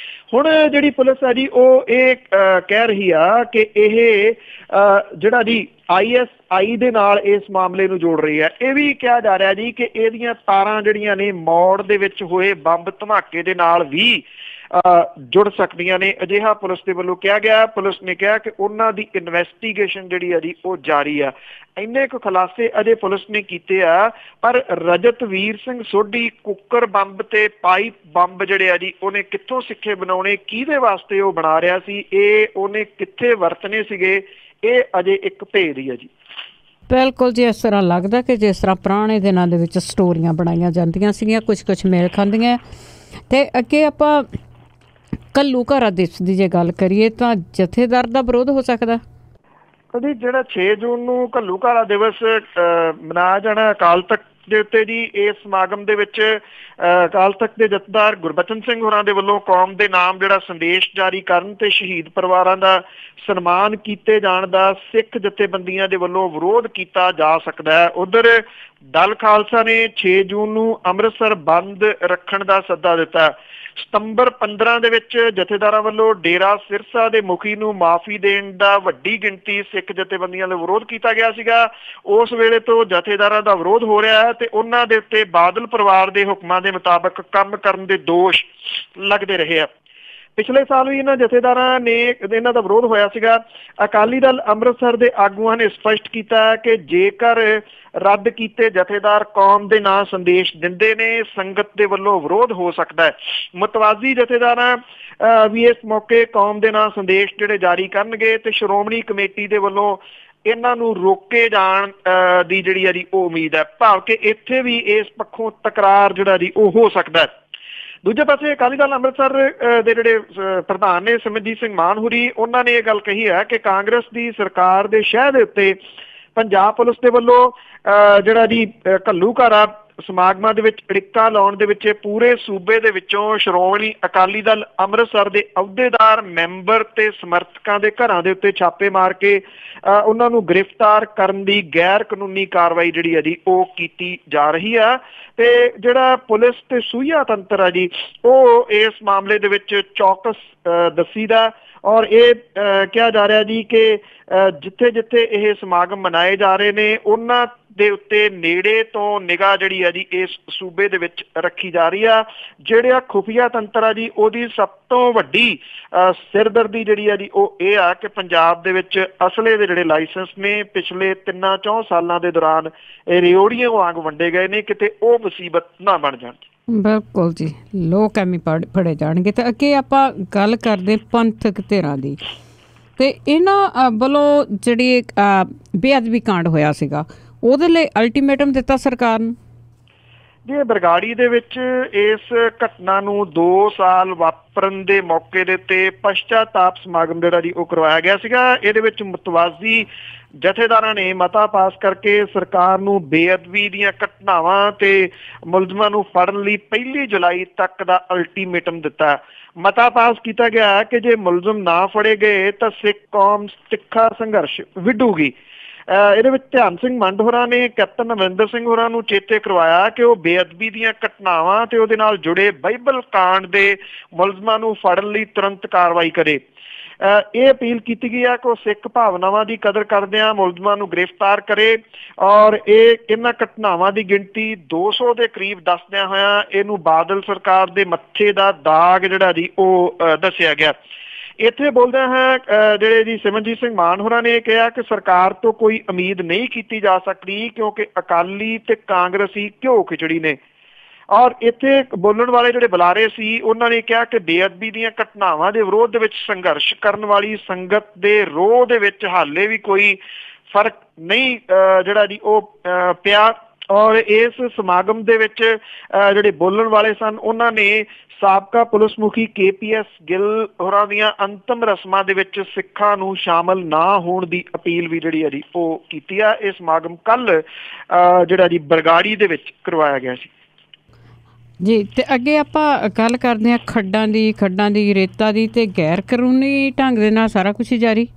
ਹੁਣ ਜਿਹੜੀ ਪੁਲਿਸ ਆ ਜੀ ਉਹ ਇਹ ਕਹਿ ਰਹੀ ਆ ਕਿ ਇਹ ਜਿਹੜਾ ਜੀ ISI ਦੇ ਨਾਲ ਇਸ ਮਾਮਲੇ ਨੂੰ ਜੋੜ ਰਹੀ ਹੈ। ਇਹ ਵੀ ਕਿਹਾ ਜਾ ਰਿਹਾ ਜੀ ਕਿ ਇਹਦੀਆਂ ਤਾਰਾਂ ਜਿਹੜੀਆਂ ਨੇ ਮੌੜ ਦੇ ਵਿੱਚ ਹੋਏ ਬੰਬ ਧਮਾਕੇ ਦੇ ਨਾਲ ਵੀ ਜੁੜ ਸਕਦੀਆਂ ਨੇ, ਅਜਿਹਾ ਪੁਲਿਸ ਦੇ ਵੱਲੋਂ ਕਿਹਾ ਗਿਆ। ਪੁਲਿਸ ਨੇ ਕਿਹਾ ਕਿ ਉਹਨਾਂ ਦੀ ਇਨਵੈਸਟੀਗੇਸ਼ਨ ਜਿਹੜੀ ਆ ਜੀ ਉਹ ਜਾਰੀ ਆ। ਇੰਨੇ ਕੁ ਖੁਲਾਸੇ ਅਜੇ ਪੁਲਿਸ ਨੇ ਕੀਤੇ ਆ, ਪਰ ਰਜਤਵੀਰ ਸਿੰਘ ਸੋਢੀ ਕੁੱਕਰ ਬੰਬ ਤੇ ਪਾਈਪ ਬੰਬ ਜਿਹੜੇ ਆ ਜੀ ਉਹਨੇ ਕਿੱਥੋਂ ਸਿੱਖੇ ਬਣਾਉਣੇ, ਕਿਹਦੇ ਵਾਸਤੇ ਉਹ ਬਣਾ ਰਿਹਾ ਸੀ, ਇਹ ਉਹਨੇ ਕਿੱਥੇ ਵਰਤਣੇ ਸੀਗੇ, ਇਹ ਅਜੇ ਇੱਕ ਭੇਦ ਹੀ ਆ ਜੀ। ਬਿਲਕੁਲ ਜੀ, ਇਸ ਤਰ੍ਹਾਂ ਲੱਗਦਾ ਕਿ ਜਿਸ ਤਰ੍ਹਾਂ ਪੁਰਾਣੇ ਦਿਨਾਂ ਦੇ ਵਿੱਚ ਸਟੋਰੀਆਂ ਬਣਾਈਆਂ ਜਾਂਦੀਆਂ ਸੀਗੀਆਂ, ਕੁਛ ਮੇਲ ਖਾਂਦੀਆਂ। ਤੇ ਅੱਗੇ ਆਪਾਂ ਘੱਲੂਘਾਰਾ ਦਿਵਸ ਦੀ ਜੇ ਗੱਲ ਕਰੀਏ ਤਾਂ ਜਥੇਦਾਰ ਦਾ ਵਿਰੋਧ ਹੋ ਸਕਦਾ। ਕਦੀ ਜਿਹੜਾ 6 ਜੂਨ ਨੂੰ ਘੱਲੂਘਾਰਾ ਦਿਵਸ ਮਨਾਇਆ ਜਾਣਾ ਅਕਾਲ ਤਖਤ ਦੇ ਉੱਤੇ ਜੀ, ਇਸ ਸਮਾਗਮ ਦੇ ਵਿੱਚ ਅਕਾਲ ਤਖਤ ਦੇ ਜਥੇਦਾਰ ਗੁਰਬਚਨ ਸਿੰਘ ਹੋਰਾਂ ਦੇ ਵੱਲੋਂ ਕੌਮ ਦੇ ਨਾਮ ਜਿਹੜਾ ਸੰਦੇਸ਼ ਜਾਰੀ ਕਰਨ ਤੇ ਸ਼ਹੀਦ ਪਰਿਵਾਰਾਂ ਦਾ ਸਨਮਾਨ ਕੀਤੇ ਜਾਣ ਦਾ ਸਿੱਖ ਜਥੇਬੰਦੀਆਂ ਦੇ ਵੱਲੋਂ ਵਿਰੋਧ ਕੀਤਾ ਜਾ ਸਕਦਾ ਹੈ। ਉਧਰ ਦਲ ਖਾਲਸਾ ਨੇ 6 ਜੂਨ ਨੂੰ ਅੰਮ੍ਰਿਤਸਰ ਬੰਦ ਰੱਖਣ ਦਾ ਸੱਦਾ ਦਿੱਤਾ। ਸਤੰਬਰ 15 ਦੇ ਵਿੱਚ ਜਥੇਦਾਰਾਂ ਵੱਲੋਂ ਡੇਰਾ ਸਿਰਸਾ ਦੇ ਮੁਖੀ ਨੂੰ ਮਾਫੀ ਦੇਣ ਦਾ ਵੱਡੀ ਗਿਣਤੀ ਸਿੱਖ ਜਥੇਬੰਦੀਆਂ ਵੱਲੋਂ ਵਿਰੋਧ ਕੀਤਾ ਗਿਆ ਸੀਗਾ। ਉਸ ਵੇਲੇ ਤੋਂ ਜਥੇਦਾਰਾਂ ਦਾ ਵਿਰੋਧ ਹੋ ਰਿਹਾ ਹੈ ਤੇ ਉਹਨਾਂ ਦੇ ਉੱਤੇ ਬਾਦਲ ਪਰਿਵਾਰ ਦੇ ਹੁਕਮਾਂ ਦੇ ਮੁਤਾਬਕ ਕੰਮ ਕਰਨ ਦੇ ਦੋਸ਼ ਲੱਗਦੇ ਰਹੇ ਆ। ਪਿਛਲੇ ਸਾਲ ਵੀ ਇਹਨਾਂ ਜਥੇਦਾਰਾਂ ਨੇ ਇਹਨਾਂ ਦਾ ਵਿਰੋਧ ਹੋਇਆ ਸੀਗਾ। ਅਕਾਲੀ ਦਲ ਅੰਮ੍ਰਿਤਸਰ ਦੇ ਆਗੂਆਂ ਨੇ ਸਪਸ਼ਟ ਕੀਤਾ ਕਿ ਜੇਕਰ ਰੱਦ ਕੀਤੇ ਜਥੇਦਾਰ ਕੌਮ ਦੇ ਨਾਂ ਸੰਦੇਸ਼ ਦਿੰਦੇ ਨੇ, ਸੰਗਤ ਦੇ ਵੱਲੋਂ ਵਿਰੋਧ ਹੋ ਸਕਦਾ ਹੈ। ਮੁਤਵਾਜ਼ੀ ਜਥੇਦਾਰਾਂ ਵੀ ਇਸ ਮੌਕੇ ਕੌਮ ਦੇ ਨਾਂ ਸੰਦੇਸ਼ ਜਿਹੜੇ ਜਾਰੀ ਕਰਨਗੇ ਤੇ ਸ਼੍ਰੋਮਣੀ ਕਮੇਟੀ ਦੇ ਵੱਲੋਂ ਇਹਨਾਂ ਨੂੰ ਰੋਕੇ ਜਾਣ ਦੀ ਜਿਹੜੀ ਆ ਜੀ ਉਹ ਉਮੀਦ ਹੈ। ਭਾਵ ਕਿ ਇੱਥੇ ਵੀ ਇਸ ਪੱਖੋਂ ਤਕਰਾਰ ਜਿਹੜਾ ਜੀ ਉਹ ਹੋ ਸਕਦਾ ਹੈ। ਦੂਜੇ ਪਾਸੇ ਅਕਾਲੀ ਦਲ ਅੰਮ੍ਰਿਤਸਰ ਦੇ ਜਿਹੜੇ ਪ੍ਰਧਾਨ ਨੇ ਸਿਮਰਜੀਤ ਸਿੰਘ ਮਾਨ ਹੋਰੀ, ਉਹਨਾਂ ਨੇ ਇਹ ਗੱਲ ਕਹੀ ਹੈ ਕਿ ਕਾਂਗਰਸ ਦੀ ਸਰਕਾਰ ਦੇ ਸ਼ਹਿ ਦੇ ਉੱਤੇ ਪੰਜਾਬ ਪੁਲਿਸ ਦੇ ਵੱਲੋਂ ਜਿਹੜਾ ਜੀ ਘੱਲੂਘਾਰਾ ਸਮਾਗਮਾਂ ਦੇ ਵਿੱਚ ਅੜਿੱਕਾ ਲਾਉਣ ਦੇ ਵਿੱਚ ਪੂਰੇ ਸੂਬੇ ਦੇ ਵਿੱਚੋਂ ਸ਼੍ਰੋਮਣੀ ਅਕਾਲੀ ਦਲ ਅੰਮ੍ਰਿਤਸਰ ਦੇ ਅਹੁਦੇਦਾਰ, ਮੈਂਬਰ ਤੇ ਸਮਰਥਕਾਂ ਦੇ ਘਰਾਂ ਦੇ ਉੱਤੇ ਛਾਪੇ ਮਾਰ ਕੇ ਉਹਨਾਂ ਨੂੰ ਗ੍ਰਿਫਤਾਰ ਕਰਨ ਦੀ ਗੈਰ ਕਾਨੂੰਨੀ ਕਾਰਵਾਈ ਜਿਹੜੀ ਹੈ ਜੀ ਉਹ ਕੀਤੀ ਜਾ ਰਹੀ ਆ। ਤੇ ਜਿਹੜਾ ਪੁਲਿਸ ਤੇ ਸੂਹੀਆ ਤੰਤਰ ਆ ਜੀ ਉਹ ਇਸ ਮਾਮਲੇ ਦੇ ਵਿੱਚ ਚੌਕਸ ਦੱਸੀਦਾ। ਔਰ ਇਹ ਕਿਹਾ ਜਾ ਰਿਹਾ ਜੀ ਕਿ ਜਿੱਥੇ ਜਿੱਥੇ ਇਹ ਸਮਾਗਮ ਮਨਾਏ ਜਾ ਰਹੇ ਨੇ ਉਹਨਾਂ ਦੇ ਉੱਤੇ ਨੇੜੇ ਤੋਂ ਨਿਗਾਹ ਜਿਹੜੀ ਆ ਜੀ ਇਸ ਸੂਬੇ ਦੇ ਵਿੱਚ ਰੱਖੀ ਜਾ ਰਹੀ ਆ। ਜਿਹੜਾ ਖੁਫੀਆ ਤੰਤਰ ਆ ਜੀ ਉਹਦੀ ਸਭ ਤੋਂ ਵੱਡੀ ਸਿਰਦਰਦੀ ਜਿਹੜੀ ਆ ਜੀ ਉਹ ਇਹ ਆ ਕਿ ਪੰਜਾਬ ਦੇ ਵਿੱਚ ਅਸਲੇ ਦੇ ਜਿਹੜੇ ਲਾਇਸੈਂਸ ਨੇ ਪਿਛਲੇ 3-4 ਸਾਲਾਂ ਦੇ ਦੌਰਾਨ ਇਹ ਰਿਓੜੀਆਂ ਵਾਂਗ ਵੰਡੇ ਗਏ ਨੇ, ਕਿਤੇ ਉਹ ਮੁਸੀਬਤ ਨਾ ਬਣ ਜਾਣ। ਬਿਲਕੁਲ ਜੀ, ਲੋਕ ਐਵੇਂ ਫੜੇ ਜਾਣਗੇ। ਤੇ ਅੱਗੇ ਆਪਾਂ ਗੱਲ ਕਰਦੇ ਪੰਥਕ ਧਿਰਾਂ ਦੀ, ਤੇ ਇਹਨਾਂ ਵੱਲੋਂ ਜਿਹੜੀ ਬੇਅਦਬੀ ਕਾਂਡ ਹੋਇਆ ਸੀਗਾ ਉਹਦੇ ਲਈ ਅਲਟੀਮੇਟਮ ਦਿੱਤਾ ਸਰਕਾਰ ਨੂੰ ਜੀ। ਬਰਗਾੜੀ ਦੇ ਵਿੱਚ ਇਸ ਘਟਨਾ ਨੂੰ 2 ਸਾਲ ਵਾਪਰਨ ਦੇ ਮੌਕੇ ਦੇ ਉੱਤੇ ਪਛਤਾਤਾਪ ਸਮਾਗਮ ਜਿਹੜਾ ਜੀ ਉਹ ਕਰਵਾਇਆ ਗਿਆ ਸੀਗਾ। ਇਹਦੇ ਵਿੱਚ ਮੁਤਵਾਜ਼ੀ ਜਥੇਦਾਰਾਂ ਨੇ ਮਤਾ ਪਾਸ ਕਰਕੇ ਸਰਕਾਰ ਨੂੰ ਬੇਅਦਬੀ ਦੀਆਂ ਘਟਨਾਵਾਂ ਤੇ ਮੁਲਜ਼ਮਾਂ ਨੂੰ ਫੜਨ ਲਈ 1 ਜੁਲਾਈ ਤੱਕ ਦਾ ਅਲਟੀਮੇਟਮ ਦਿੱਤਾ। ਮਤਾ ਪਾਸ ਕੀਤਾ ਗਿਆ ਕਿ ਜੇ ਮੁਲਜ਼ਮ ਨਾ ਫੜੇ ਗਏ ਤਾਂ ਸਿੱਖ ਕੌਮ ਤਿੱਖਾ ਸੰਘਰਸ਼ ਵਿੱਢੂਗੀ। ਇਹਦੇ ਵਿੱਚ ਧਿਆਨ ਸਿੰਘ ਮੰਡ ਹੋਰਾਂ ਨੇ ਕੈਪਟਨ ਅਮਰਿੰਦਰ ਸਿੰਘ ਹੋਰਾਂ ਨੂੰ ਚੇਤੇ ਕਰਵਾਇਆ ਕਿ ਉਹ ਬੇਅਦਬੀ ਦੀਆਂ ਘਟਨਾਵਾਂ ਤੇ ਉਹਦੇ ਨਾਲ ਜੁੜੇ ਬਾਈਬਲ ਕਾਂਡ ਦੇ ਮੁਲਜ਼ਮਾਂ ਨੂੰ ਫੜਨ ਲਈ ਤੁਰੰਤ ਕਾਰਵਾਈ ਕਰੇ। ਇਹ ਅਪੀਲ ਕੀਤੀ ਗਈ ਹੈ ਕਿ ਉਹ ਸਿੱਖ ਭਾਵਨਾਵਾਂ ਦੀ ਕਦਰ ਕਰਦਿਆਂ ਮੁਲਜ਼ਮਾਂ ਨੂੰ ਗ੍ਰਿਫਤਾਰ ਕਰੇ। ਔਰ ਇਹਨਾਂ ਘਟਨਾਵਾਂ ਦੀ ਗਿਣਤੀ 200 ਦੇ ਕਰੀਬ ਦੱਸਦਿਆਂ ਹੋਇਆਂ ਇਹਨੂੰ ਬਾਦਲ ਸਰਕਾਰ ਦੇ ਮੱਥੇ ਦਾ ਦਾਗ ਜਿਹੜਾ ਜੀ ਉਹ ਦੱਸਿਆ ਗਿਆ। ਇੱਥੇ ਬੋਲਦਿਆਂ ਹੈ ਜਿਹੜੇ ਜੀ ਸਿਮਰਜੀਤ ਸਿੰਘ ਮਾਨ ਹੋਰਾਂ ਨੇ ਕਿਹਾ ਕਿ ਸਰਕਾਰ ਤੋਂ ਕੋਈ ਉਮੀਦ ਨਹੀਂ ਕੀਤੀ ਜਾ ਸਕਦੀ ਕਿਉਂਕਿ ਅਕਾਲੀ ਤੇ ਕਾਂਗਰਸੀ ਘਿਓ ਖਿਚੜੀ ਨੇ। ਔਰ ਇੱਥੇ ਬੋਲਣ ਵਾਲੇ ਜਿਹੜੇ ਬੁਲਾਰੇ ਸੀ ਉਹਨਾਂ ਨੇ ਕਿਹਾ ਕਿ ਬੇਅਦਬੀ ਦੀਆਂ ਘਟਨਾਵਾਂ ਦੇ ਵਿਰੋਧ ਦੇ ਵਿੱਚ ਸੰਘਰਸ਼ ਕਰਨ ਵਾਲੀ ਸੰਗਤ ਦੇ ਰੋਹ ਦੇ ਵਿੱਚ ਹਾਲੇ ਵੀ ਕੋਈ ਫਰਕ ਨਹੀਂ ਜਿਹੜਾ ਜੀ ਉਹ ਪਿਆ। ਔਰ ਇਸ ਸਮਾਗਮ ਦੇ ਵਿੱਚ ਜਿਹੜੇ ਬੋਲਣ ਵਾਲੇ ਸਨ ਉਹਨਾਂ ਨੇ ਸਾਬਕਾ ਪੁਲਿਸ ਮੁਖੀ KPS ਗਿੱਲ ਹੋਰਾਂ ਦੀਆਂ ਅੰਤਮ ਰਸਮਾਂ ਦੇ ਵਿੱਚ ਸਿੱਖਾਂ ਨੂੰ ਸ਼ਾਮਲ ਨਾ ਹੋਣ ਦੀ ਅਪੀਲ ਵੀ ਜਿਹੜੀ ਹੈ ਜੀ ਉਹ ਕੀਤੀ ਆ। ਇਹ ਸਮਾਗਮ ਕੱਲ ਜਿਹੜਾ ਜੀ ਬਰਗਾੜੀ ਦੇ ਵਿੱਚ ਕਰਵਾਇਆ ਗਿਆ ਸੀ ਜੀ। ਤੇ ਅੱਗੇ ਆਪਾਂ ਗੱਲ ਕਰਦੇ ਹਾਂ ਖੱਡਾਂ ਦੀ ਰੇਤਾ ਦੀ, ਤੇ ਗੈਰ ਕਾਨੂੰਨੀ ਢੰਗ ਦੇ ਨਾਲ ਸਾਰਾ ਕੁਛ ਹੀ ਜਾਰੀ।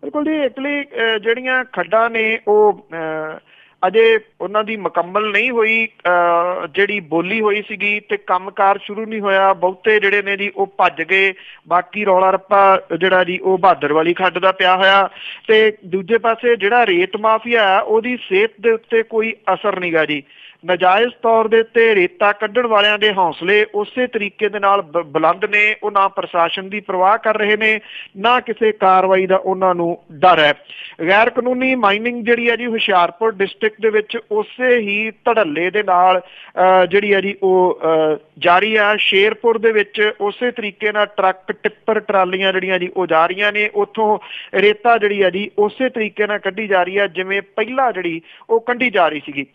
ਬਿਲਕੁਲ ਜੀ, ਇਟਲੀ ਜਿਹੜੀਆਂ ਖੱਡਾਂ ਨੇ ਉਹ ਅਜੇ ਉਹਨਾਂ ਦੀ ਮੁਕੰਮਲ ਨਹੀਂ ਹੋਈ। ਜਿਹੜੀ ਬੋਲੀ ਹੋਈ ਸੀਗੀ ਤੇ ਕੰਮਕਾਰ ਸ਼ੁਰੂ ਨਹੀਂ ਹੋਇਆ। ਬਹੁਤੇ ਜਿਹੜੇ ਨੇ ਜੀ ਉਹ ਭੱਜ ਗਏ। ਬਾਕੀ ਰੌਲਾ ਰੱਪਾ ਜਿਹੜਾ ਜੀ ਉਹ ਬਹਾਦਰ ਵਾਲੀ ਖੱਡ ਦਾ ਪਿਆ ਹੋਇਆ। ਤੇ ਦੂਜੇ ਪਾਸੇ ਜਿਹੜਾ ਰੇਤ ਮਾਫੀਆ ਉਹਦੀ ਸਿਹਤ ਦੇ ਉੱਤੇ ਕੋਈ ਅਸਰ ਨਹੀਂ ਗਾ ਜੀ। ਨਾਜਾਇਜ਼ ਤੌਰ ਦੇ ਉੱਤੇ ਰੇਤਾ ਕੱਢਣ ਵਾਲਿਆਂ ਦੇ ਹੌਸਲੇ ਉਸੇ ਤਰੀਕੇ ਦੇ ਨਾਲ ਬੁਲੰਦ ਨੇ। ਉਹ ਨਾ ਪ੍ਰਸ਼ਾਸਨ ਦੀ ਪਰਵਾਹ ਕਰ ਰਹੇ ਨੇ, ਨਾ ਕਿਸੇ ਕਾਰਵਾਈ ਦਾ ਉਹਨਾਂ ਨੂੰ ਡਰ ਹੈ। ਗੈਰ ਕਾਨੂੰਨੀ ਮਾਈਨਿੰਗ ਜਿਹੜੀ ਹੈ ਜੀ ਹੁਸ਼ਿਆਰਪੁਰ ਡਿਸਟ੍ਰਿਕਟ ਦੇ ਵਿੱਚ ਉਸੇ ਹੀ ਧੜੱਲੇ ਦੇ ਨਾਲ ਜਿਹੜੀ ਹੈ ਜੀ ਉਹ ਜਾਰੀ ਆ। ਸ਼ੇਰਪੁਰ ਦੇ ਵਿੱਚ ਉਸੇ ਤਰੀਕੇ ਨਾਲ ਟਰੱਕ, ਟਿੱਪਰ, ਟਰਾਲੀਆਂ ਜਿਹੜੀਆਂ ਜੀ ਉਹ ਜਾ ਰਹੀਆਂ ਨੇ। ਉੱਥੋਂ ਰੇਤਾ ਜਿਹੜੀ ਹੈ ਜੀ ਉਸੇ ਤਰੀਕੇ ਨਾਲ ਕੱਢੀ ਜਾ ਰਹੀ ਹੈ ਜਿਵੇਂ ਪਹਿਲਾਂ ਜਿਹੜੀ ਉਹ ਕੱਢੀ ਜਾ ਰਹੀ ਸੀਗੀ।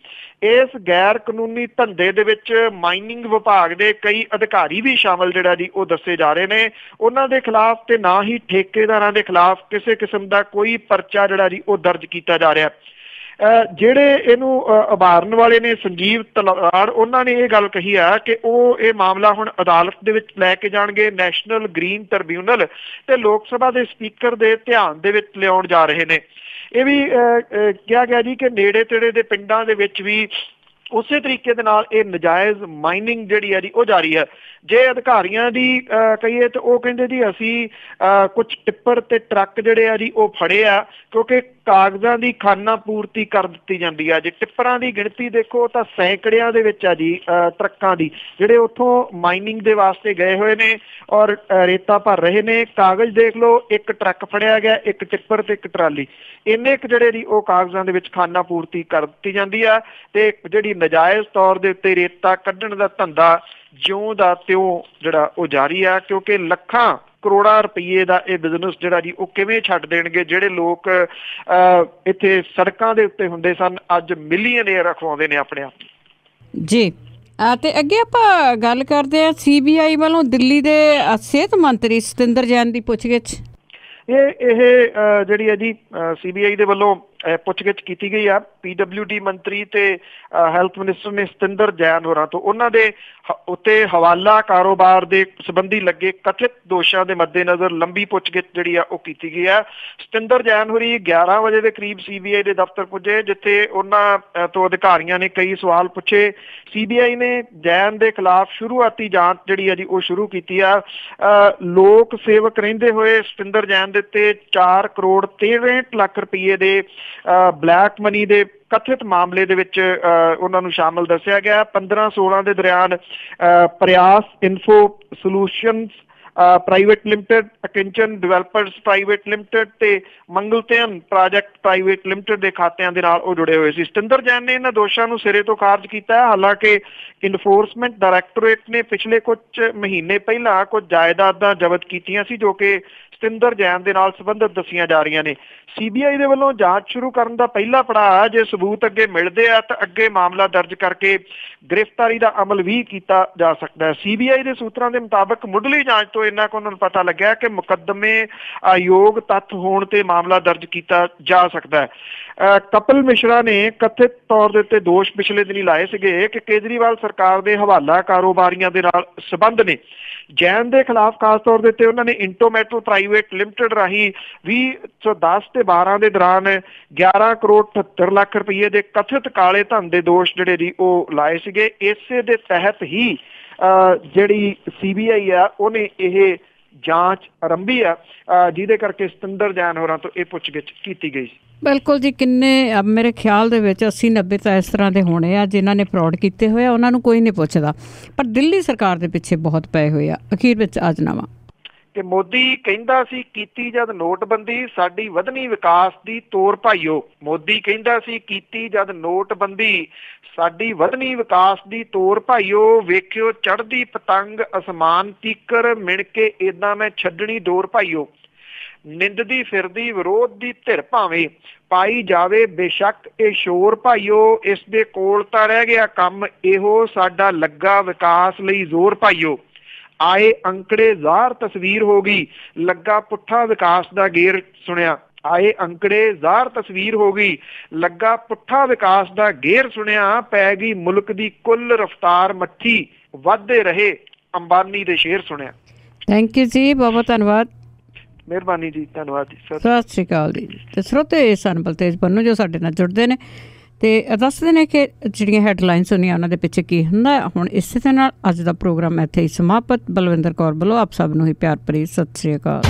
ਇਸ ਗੈਰ ਕਾਨੂੰਨੀ ਧੰਦੇ ਦੇ ਵਿੱਚ ਮਾਈਨਿੰਗ ਵਿਭਾਗ ਦੇ ਕਈ ਅਧਿਕਾਰੀ ਵੀ ਸ਼ਾਮਲ ਜਿਹੜਾ ਜੀ ਉਹ ਦੱਸੇ ਜਾ ਰਹੇ ਨੇ। ਉਹਨਾਂ ਦੇ ਖਿਲਾਫ ਤੇ ਨਾ ਹੀ ਠੇਕੇਦਾਰਾਂ ਦੇ ਖਿਲਾਫ ਕਿਸੇ ਕਿਸਮ ਦਾ ਕੋਈ ਪਰਚਾ ਜਿਹੜਾ ਜੀ ਉਹ ਦਰਜ ਕੀਤਾ ਜਾ ਰਿਹਾ। ਜਿਹੜੇ ਇਹਨੂੰ ਉਭਾਰਨ ਵਾਲੇ ਨੇ ਸੰਜੀਵ ਤਲਵਾੜ, ਉਹਨਾਂ ਨੇ ਇਹ ਗੱਲ ਕਹੀ ਆ ਕਿ ਉਹ ਇਹ ਮਾਮਲਾ ਹੁਣ ਅਦਾਲਤ ਦੇ ਵਿੱਚ ਲੈ ਕੇ ਜਾਣਗੇ। ਨੈਸ਼ਨਲ ਗ੍ਰੀਨ ਟ੍ਰਿਬਿਊਨਲ ਤੇ ਲੋਕ ਸਭਾ ਦੇ ਸਪੀਕਰ ਦੇ ਧਿਆਨ ਦੇ ਵਿੱਚ ਲਿਆਉਣ ਜਾ ਰਹੇ ਨੇ। ਇਹ ਵੀ ਕਿਹਾ ਗਿਆ ਜੀ ਕਿ ਨੇੜੇ ਤੇੜੇ ਦੇ ਪਿੰਡਾਂ ਦੇ ਵਿੱਚ ਵੀ ਉਸੇ ਤਰੀਕੇ ਦੇ ਨਾਲ ਇਹ ਨਜਾਇਜ਼ ਮਾਈਨਿੰਗ ਜਿਹੜੀ ਹੈ ਜੀ ਉਹ ਜਾਰੀ ਹੈ। ਜੇ ਅਧਿਕਾਰੀਆਂ ਦੀ ਕਹੀਏ ਤਾਂ ਉਹ ਕਹਿੰਦੇ ਜੀ ਅਸੀਂ ਕੁਝ ਟਿੱਪਰ ਤੇ ਟਰੱਕ ਜਿਹੜੇ ਆ ਜੀ ਉਹ ਫੜੇ ਆ ਕਿਉਂਕਿ ਕਾਗਜ਼ਾਂ ਦੀ ਖਾਨਾ ਪੂਰਤੀ ਕਰ ਦਿੱਤੀ ਜਾਂਦੀ ਆ। ਜੇ ਟਿੱਪਰਾਂ ਦੀ ਗਿਣਤੀ ਦੇਖੋ ਤਾਂ ਸੈਂਕੜਿਆਂ ਦੇ ਵਿੱਚ ਆ ਜੀ ਟਰੱਕਾਂ ਦੀ ਜਿਹੜੇ ਉੱਥੋਂ ਮਾਈਨਿੰਗ ਦੇ ਵਾਸਤੇ ਗਏ ਹੋਏ ਨੇ ਔਰ ਰੇਤਾ ਭਰ ਰਹੇ ਨੇ। ਕਾਗਜ਼ ਦੇਖ ਲਓ, ਇੱਕ ਟਰੱਕ ਫੜਿਆ ਗਿਆ, ਇੱਕ ਟਿੱਪਰ ਤੇ ਇੱਕ ਟਰਾਲੀ, ਇੰਨੇ ਕੁ ਜਿਹੜੇ ਜੀ ਉਹ ਕਾਗਜ਼ਾਂ ਦੇ ਵਿੱਚ ਖਾਨਾ ਪੂਰਤੀ ਕਰ ਦਿੱਤੀ ਜਾਂਦੀ ਆ। ਤੇ ਜਿਹੜੀ ਨਜਾਇਜ਼ ਤੌਰ ਦੇ ਉੱਤੇ ਰੇਤਾ ਕੱਢਣ ਦਾ ਧੰਦਾ ਜਿਉਂ ਦਾ ਤਿਉਂ ਜਿਹੜਾ ਉਹ ਜਾਰੀ ਆ ਕਿਉਂਕਿ ਲੱਖਾਂ ਕਰੋੜਾਂ ਰੁਪਈਏ ਦਾ ਇਹ ਬਿਜ਼ਨਸ ਜਿਹੜਾ ਜੀ ਉਹ ਕਿਵੇਂ ਛੱਡ ਦੇਣਗੇ। ਜਿਹੜੇ ਲੋਕ ਇੱਥੇ ਸੜਕਾਂ ਦੇ ਉੱਤੇ ਹੁੰਦੇ ਸਨ ਅੱਜ ਮਿਲੀਅਨੇਅਰ ਅਖਵਾਉਂਦੇ ਨੇ ਆਪਣੇ ਆਪ ਜੀ। ਤੇ ਅੱਗੇ ਆਪਾਂ ਗੱਲ ਕਰਦੇ ਹਾਂ CBI ਵੱਲੋਂ ਦਿੱਲੀ ਦੇ ਸਿਹਤ ਮੰਤਰੀ ਸਤਿੰਦਰ ਜੈਨ ਦੀ ਪੁੱਛਗਿੱਛ। ਇਹ ਜਿਹੜੀ ਹੈ ਜੀ CBI ਦੇ ਵੱਲੋਂ ਪੁੱਛਗਿੱਛ ਕੀਤੀ ਗਈ ਆ PWD ਮੰਤਰੀ ਤੇ ਹੈਲਥ ਮਿਨਿਸਟਰ ਨੇ ਸਤਿੰਦਰ ਜੈਨ ਹੋਰਾਂ ਤੋਂ ਉਹਨਾਂ ਦੇ ਉੱਤੇ ਹਵਾਲਾ ਕਾਰੋਬਾਰ ਦੇ ਸੰਬੰਧੀ ਲੱਗੇ ਕਥਿਤ ਦੋਸ਼ਾਂ ਦੇ ਮੱਦੇਨਜ਼ਰ ਲੰਬੀ ਪੁੱਛਗਿੱਛ ਜਿਹੜੀ ਆ ਉਹ ਕੀਤੀ ਗਈ ਆ। ਸਤਿੰਦਰ ਜੈਨ ਹੋਰੀ 11 ਵਜੇ ਦੇ ਕਰੀਬ CBI ਦੇ ਦਫ਼ਤਰ ਪੁੱਜੇ, ਜਿੱਥੇ ਉਹਨਾਂ ਤੋਂ ਅਧਿਕਾਰੀਆਂ ਨੇ ਕਈ ਸਵਾਲ ਪੁੱਛੇ। CBI ਨੇ ਜੈਨ ਦੇ ਖਿਲਾਫ ਸ਼ੁਰੂਆਤੀ ਜਾਂਚ ਜਿਹੜੀ ਆ ਜੀ ਉਹ ਸ਼ੁਰੂ ਕੀਤੀ ਆ। ਲੋਕ ਸੇਵਕ ਰਹਿੰਦੇ ਹੋਏ ਸਤਿੰਦਰ ਜੈਨ ਦੇ ਉੱਤੇ 4 ਕਰੋੜ 63 ਲੱਖ ਰੁਪਏ ਦੇ ਬਲੈਕ ਮਨੀ ਦੇ ਕਥਿਤ ਮਾਮਲੇ ਦੇ ਵਿੱਚ ਉਹਨਾਂ ਨੂੰ ਸ਼ਾਮਲ ਦੱਸਿਆ ਗਿਆ। 15-16 ਦੇ ਦੌਰਾਨ Prayas info solutions private limited, Akinchan developers private limited ਤੇ ਮੰਗਲਤਿਆਨ ਪ੍ਰੋਜੈਕਟ ਪ੍ਰਾਈਵੇਟ ਲਿਮਟਿਡ ਦੇ ਖਾਤਿਆਂ ਦੇ ਨਾਲ ਉਹ ਜੁੜੇ ਹੋਏ ਸੀ। ਸਤਿੰਦਰ ਜੈਨ ਨੇ ਇਹਨਾਂ ਦੋਸ਼ਾਂ ਨੂੰ ਸਿਰੇ ਤੋਂ ਖਾਰਜ ਕੀਤਾ। ਹਾਲਾਂਕਿ ਇਨਫੋਰਸਮੈਂਟ ਡਾਇਰੈਕਟੋਰੇਟ ਨੇ ਪਿਛਲੇ ਕੁਝ ਮਹੀਨੇ ਪਹਿਲਾਂ ਕੁਝ ਜਾਇਦਾਦਾਂ ਜ਼ਬਤ ਕੀਤੀਆਂ ਸੀ ਜੋ ਕਿ ਸਤਿੰਦਰ ਜੈਨ ਦੇ ਨਾਲ ਸੰਬੰਧਿਤ ਦੱਸੀਆਂ ਜਾ ਰਹੀਆਂ ਨੇ। CBI ਦੇ ਵੱਲੋਂ ਜਾਂਚ ਸ਼ੁਰੂ ਕਰਨ ਦਾ ਪਹਿਲਾ ਪੜਾਅ, ਜੇ ਸਬੂਤ ਅੱਗੇ ਮਿਲਦੇ ਆ ਤਾਂ ਅੱਗੇ ਮਾਮਲਾ ਦਰਜ ਕਰਕੇ ਗ੍ਰਿਫਤਾਰੀ ਦਾ ਅਮਲ ਵੀ ਕੀਤਾ ਜਾ ਸਕਦਾ ਹੈ। CBI ਦੇ ਸੂਤਰਾਂ ਦੇ ਮੁਤਾਬਕ ਮੁੱਢਲੀ ਜਾਂਚ ਤੋਂ ਇੰਨਾ ਕੁ ਉਹਨਾਂ ਨੂੰ ਪਤਾ ਲੱਗਿਆ ਕਿ ਮੁਕੱਦਮੇ ਅਯੋਗ ਤੱਥ ਹੋਣ ਤੇ ਮਾਮਲਾ ਦਰਜ ਕੀਤਾ ਜਾ ਸਕਦਾ ਹੈ। ਕਪਿਲ ਮਿਸ਼ਰਾ ਨੇ ਕਥਿਤ ਤੌਰ ਦੇ ਉੱਤੇ ਦੋਸ਼ ਪਿਛਲੇ ਦਿਨੀ ਲਾਏ ਸੀਗੇ ਕਿ ਕੇਜਰੀਵਾਲ ਸਰਕਾਰ ਦੇ ਹਵਾਲਾ ਕਾਰੋਬਾਰੀਆਂ ਦੇ ਨਾਲ ਸੰਬੰਧ ਨੇ। ਜੈਨ ਦੇ ਖਿਲਾਫ ਖਾਸ ਤੌਰ ਦੇ ਉੱਤੇ ਉਹਨਾਂ ਨੇ ਇੰਟੋਮੈਟਲ ਪ੍ਰਾਈਵੇਟ ਲਿਮਟਿਡ ਰਾਹੀਂ 2010 ਤੇ 12 ਦੇ ਦੌਰਾਨ 11 ਕਰੋੜ 78 ਲੱਖ ਰੁਪਏ ਦੇ ਕਥਿਤ ਕਾਲੇ ਧਨ ਦੇ ਦੋਸ਼ ਜਿਹੜੇ ਜੀ ਉਹ ਲਾਏ ਸੀਗੇ। ਇਸੇ ਦੇ ਤਹਿਤ ਹੀ ਜਿਹੜੀ CBI ਆ ਉਹਨੇ ਇਹ ਜਾਂਚ ਆਰੰਭੀ ਆ, ਜਿਹਦੇ ਕਰਕੇ ਸਤਿੰਦਰ ਜੈਨ ਹੋਰਾਂ ਤੋਂ ਇਹ ਪੁੱਛਗਿੱਛ ਕੀਤੀ ਗਈ ਸੀ। ਬਿਲਕੁਲ ਜੀ, ਕਿੰਨੇ ਮੇਰੇ ਖਿਆਲ ਦੇ ਵਿੱਚ 80-90 ਤਾਂ ਇਸ ਤਰ੍ਹਾਂ ਦੇ ਹੋਣੇ ਆ ਜਿਨ੍ਹਾਂ ਨੇ ਫਰੋਡ ਕੀਤੇ ਹੋਏ ਆ, ਉਹਨਾਂ ਨੂੰ ਕੋਈ ਨਹੀਂ ਪੁੱਛਦਾ, ਪਰ ਦਿੱਲੀ ਸਰਕਾਰ ਦੇ ਪਿੱਛੇ ਬਹੁਤ ਪਏ ਹੋਏ ਆ। ਅਖੀਰ ਵਿੱਚ ਅੱਜ ਨਵਾਂ ਕਿ ਮੋਦੀ ਕਹਿੰਦਾ ਸੀ ਕੀਤੀ ਜਦ ਨੋਟਬੰਦੀ ਸਾਡੀ ਵਧਣੀ ਵਿਕਾਸ ਦੀ ਤੋਰ ਭਾਈਓ। ਮੋਦੀ ਕਹਿੰਦਾ ਸੀ ਕੀਤੀ ਜਦ ਨੋਟਬੰਦੀ ਸਾਡੀ ਵਧਣੀ ਵਿਕਾਸ ਦੀ ਤੋਰ ਭਾਈਓ। ਵੇਖਿਓ ਚੜ੍ਹਦੀ ਪਤੰਗ ਅਸਮਾਨ ਤੀਕਰ ਮਿਣ ਕੇ ਏਦਾਂ ਮੈਂ ਛੱਡਣੀ ਡੋਰ ਭਾਈਓ। ਨਿੰਦਦੀ ਫਿਰਦੀ ਵਿਰੋਧ ਦੀ ਧਿਰ ਭਾਵੇਂ ਪਾਈ ਜਾਵੇ ਬੇਸ਼ੱਕ ਇਹ ਸ਼ੋਰ ਭਾਈਓ। ਇਸ ਦੇ ਕੋਲ ਤਾਂ ਰਹਿ ਗਿਆ ਕੰਮ ਇਹੋ ਸਾਡਾ ਲੱਗਾ ਵਿਕਾਸ ਲਈ ਜ਼ੋਰ ਭਾਈਓ। ਆਏ ਅੰਕੜੇ ਜ਼ਾਹਰ ਤਸਵੀਰ ਹੋ ਗਈ ਲੱਗਾ ਪੁੱਠਾ ਵਿਕਾਸ ਦਾ ਗੇਰ ਸੁਣਿਆ। ਆਏ ਅੰਕੜੇ ਜ਼ਾਹਰ ਤਸਵੀਰ ਹੋ ਗਈ ਲੱਗਾ ਪੁੱਠਾ ਵਿਕਾਸ ਦਾ ਗੇਰ ਸੁਣਿਆ। ਪੈ ਗਈ ਮੁਲਕ ਦੀ ਕੁੱਲ ਰਫਤਾਰ ਮੱਠੀ ਵੱਧਦੇ ਰਹੇ ਅੰਬਾਨੀ ਦੇ ਸ਼ੇਰ ਸੁਣਿਆ। ਥੈਂਕ ਯੂ ਜੀ, ਬਹੁਤ ਬਹੁਤ ਧੰਨਵਾਦ। ਮਿਹਰਬਾਨੀ ਜੀ, ਧੰਨਵਾਦ ਜੀ, ਸਤਿ ਸ਼੍ਰੀ ਅਕਾਲ ਜੀ। ਤੇ ਸਰੋਤੇ ਸਨ ਬਲਤੇਜ ਪੰਨੂ ਜੋ ਸਾਡੇ ਨਾਲ ਜੁੜਦੇ ਨੇ ਤੇ ਦੱਸਦੇ ਨੇ ਕਿ ਜਿਹੜੀਆਂ ਹੈਡਲਾਈਨਸ ਹੁੰਦੀਆਂ ਉਹਨਾਂ ਦੇ ਪਿੱਛੇ ਕੀ ਹੁੰਦਾ। ਹੁਣ ਇਸੇ ਦੇ ਨਾਲ ਅੱਜ ਦਾ ਪ੍ਰੋਗਰਾਮ ਇੱਥੇ ਹੀ ਸਮਾਪਤ। ਬਲਵਿੰਦਰ ਕੌਰ ਵੱਲੋਂ ਆਪ ਸਭ ਨੂੰ ਹੀ ਪਿਆਰ ਭਰੀ ਸਤਿ ਸ਼੍ਰੀ ਅਕਾਲ।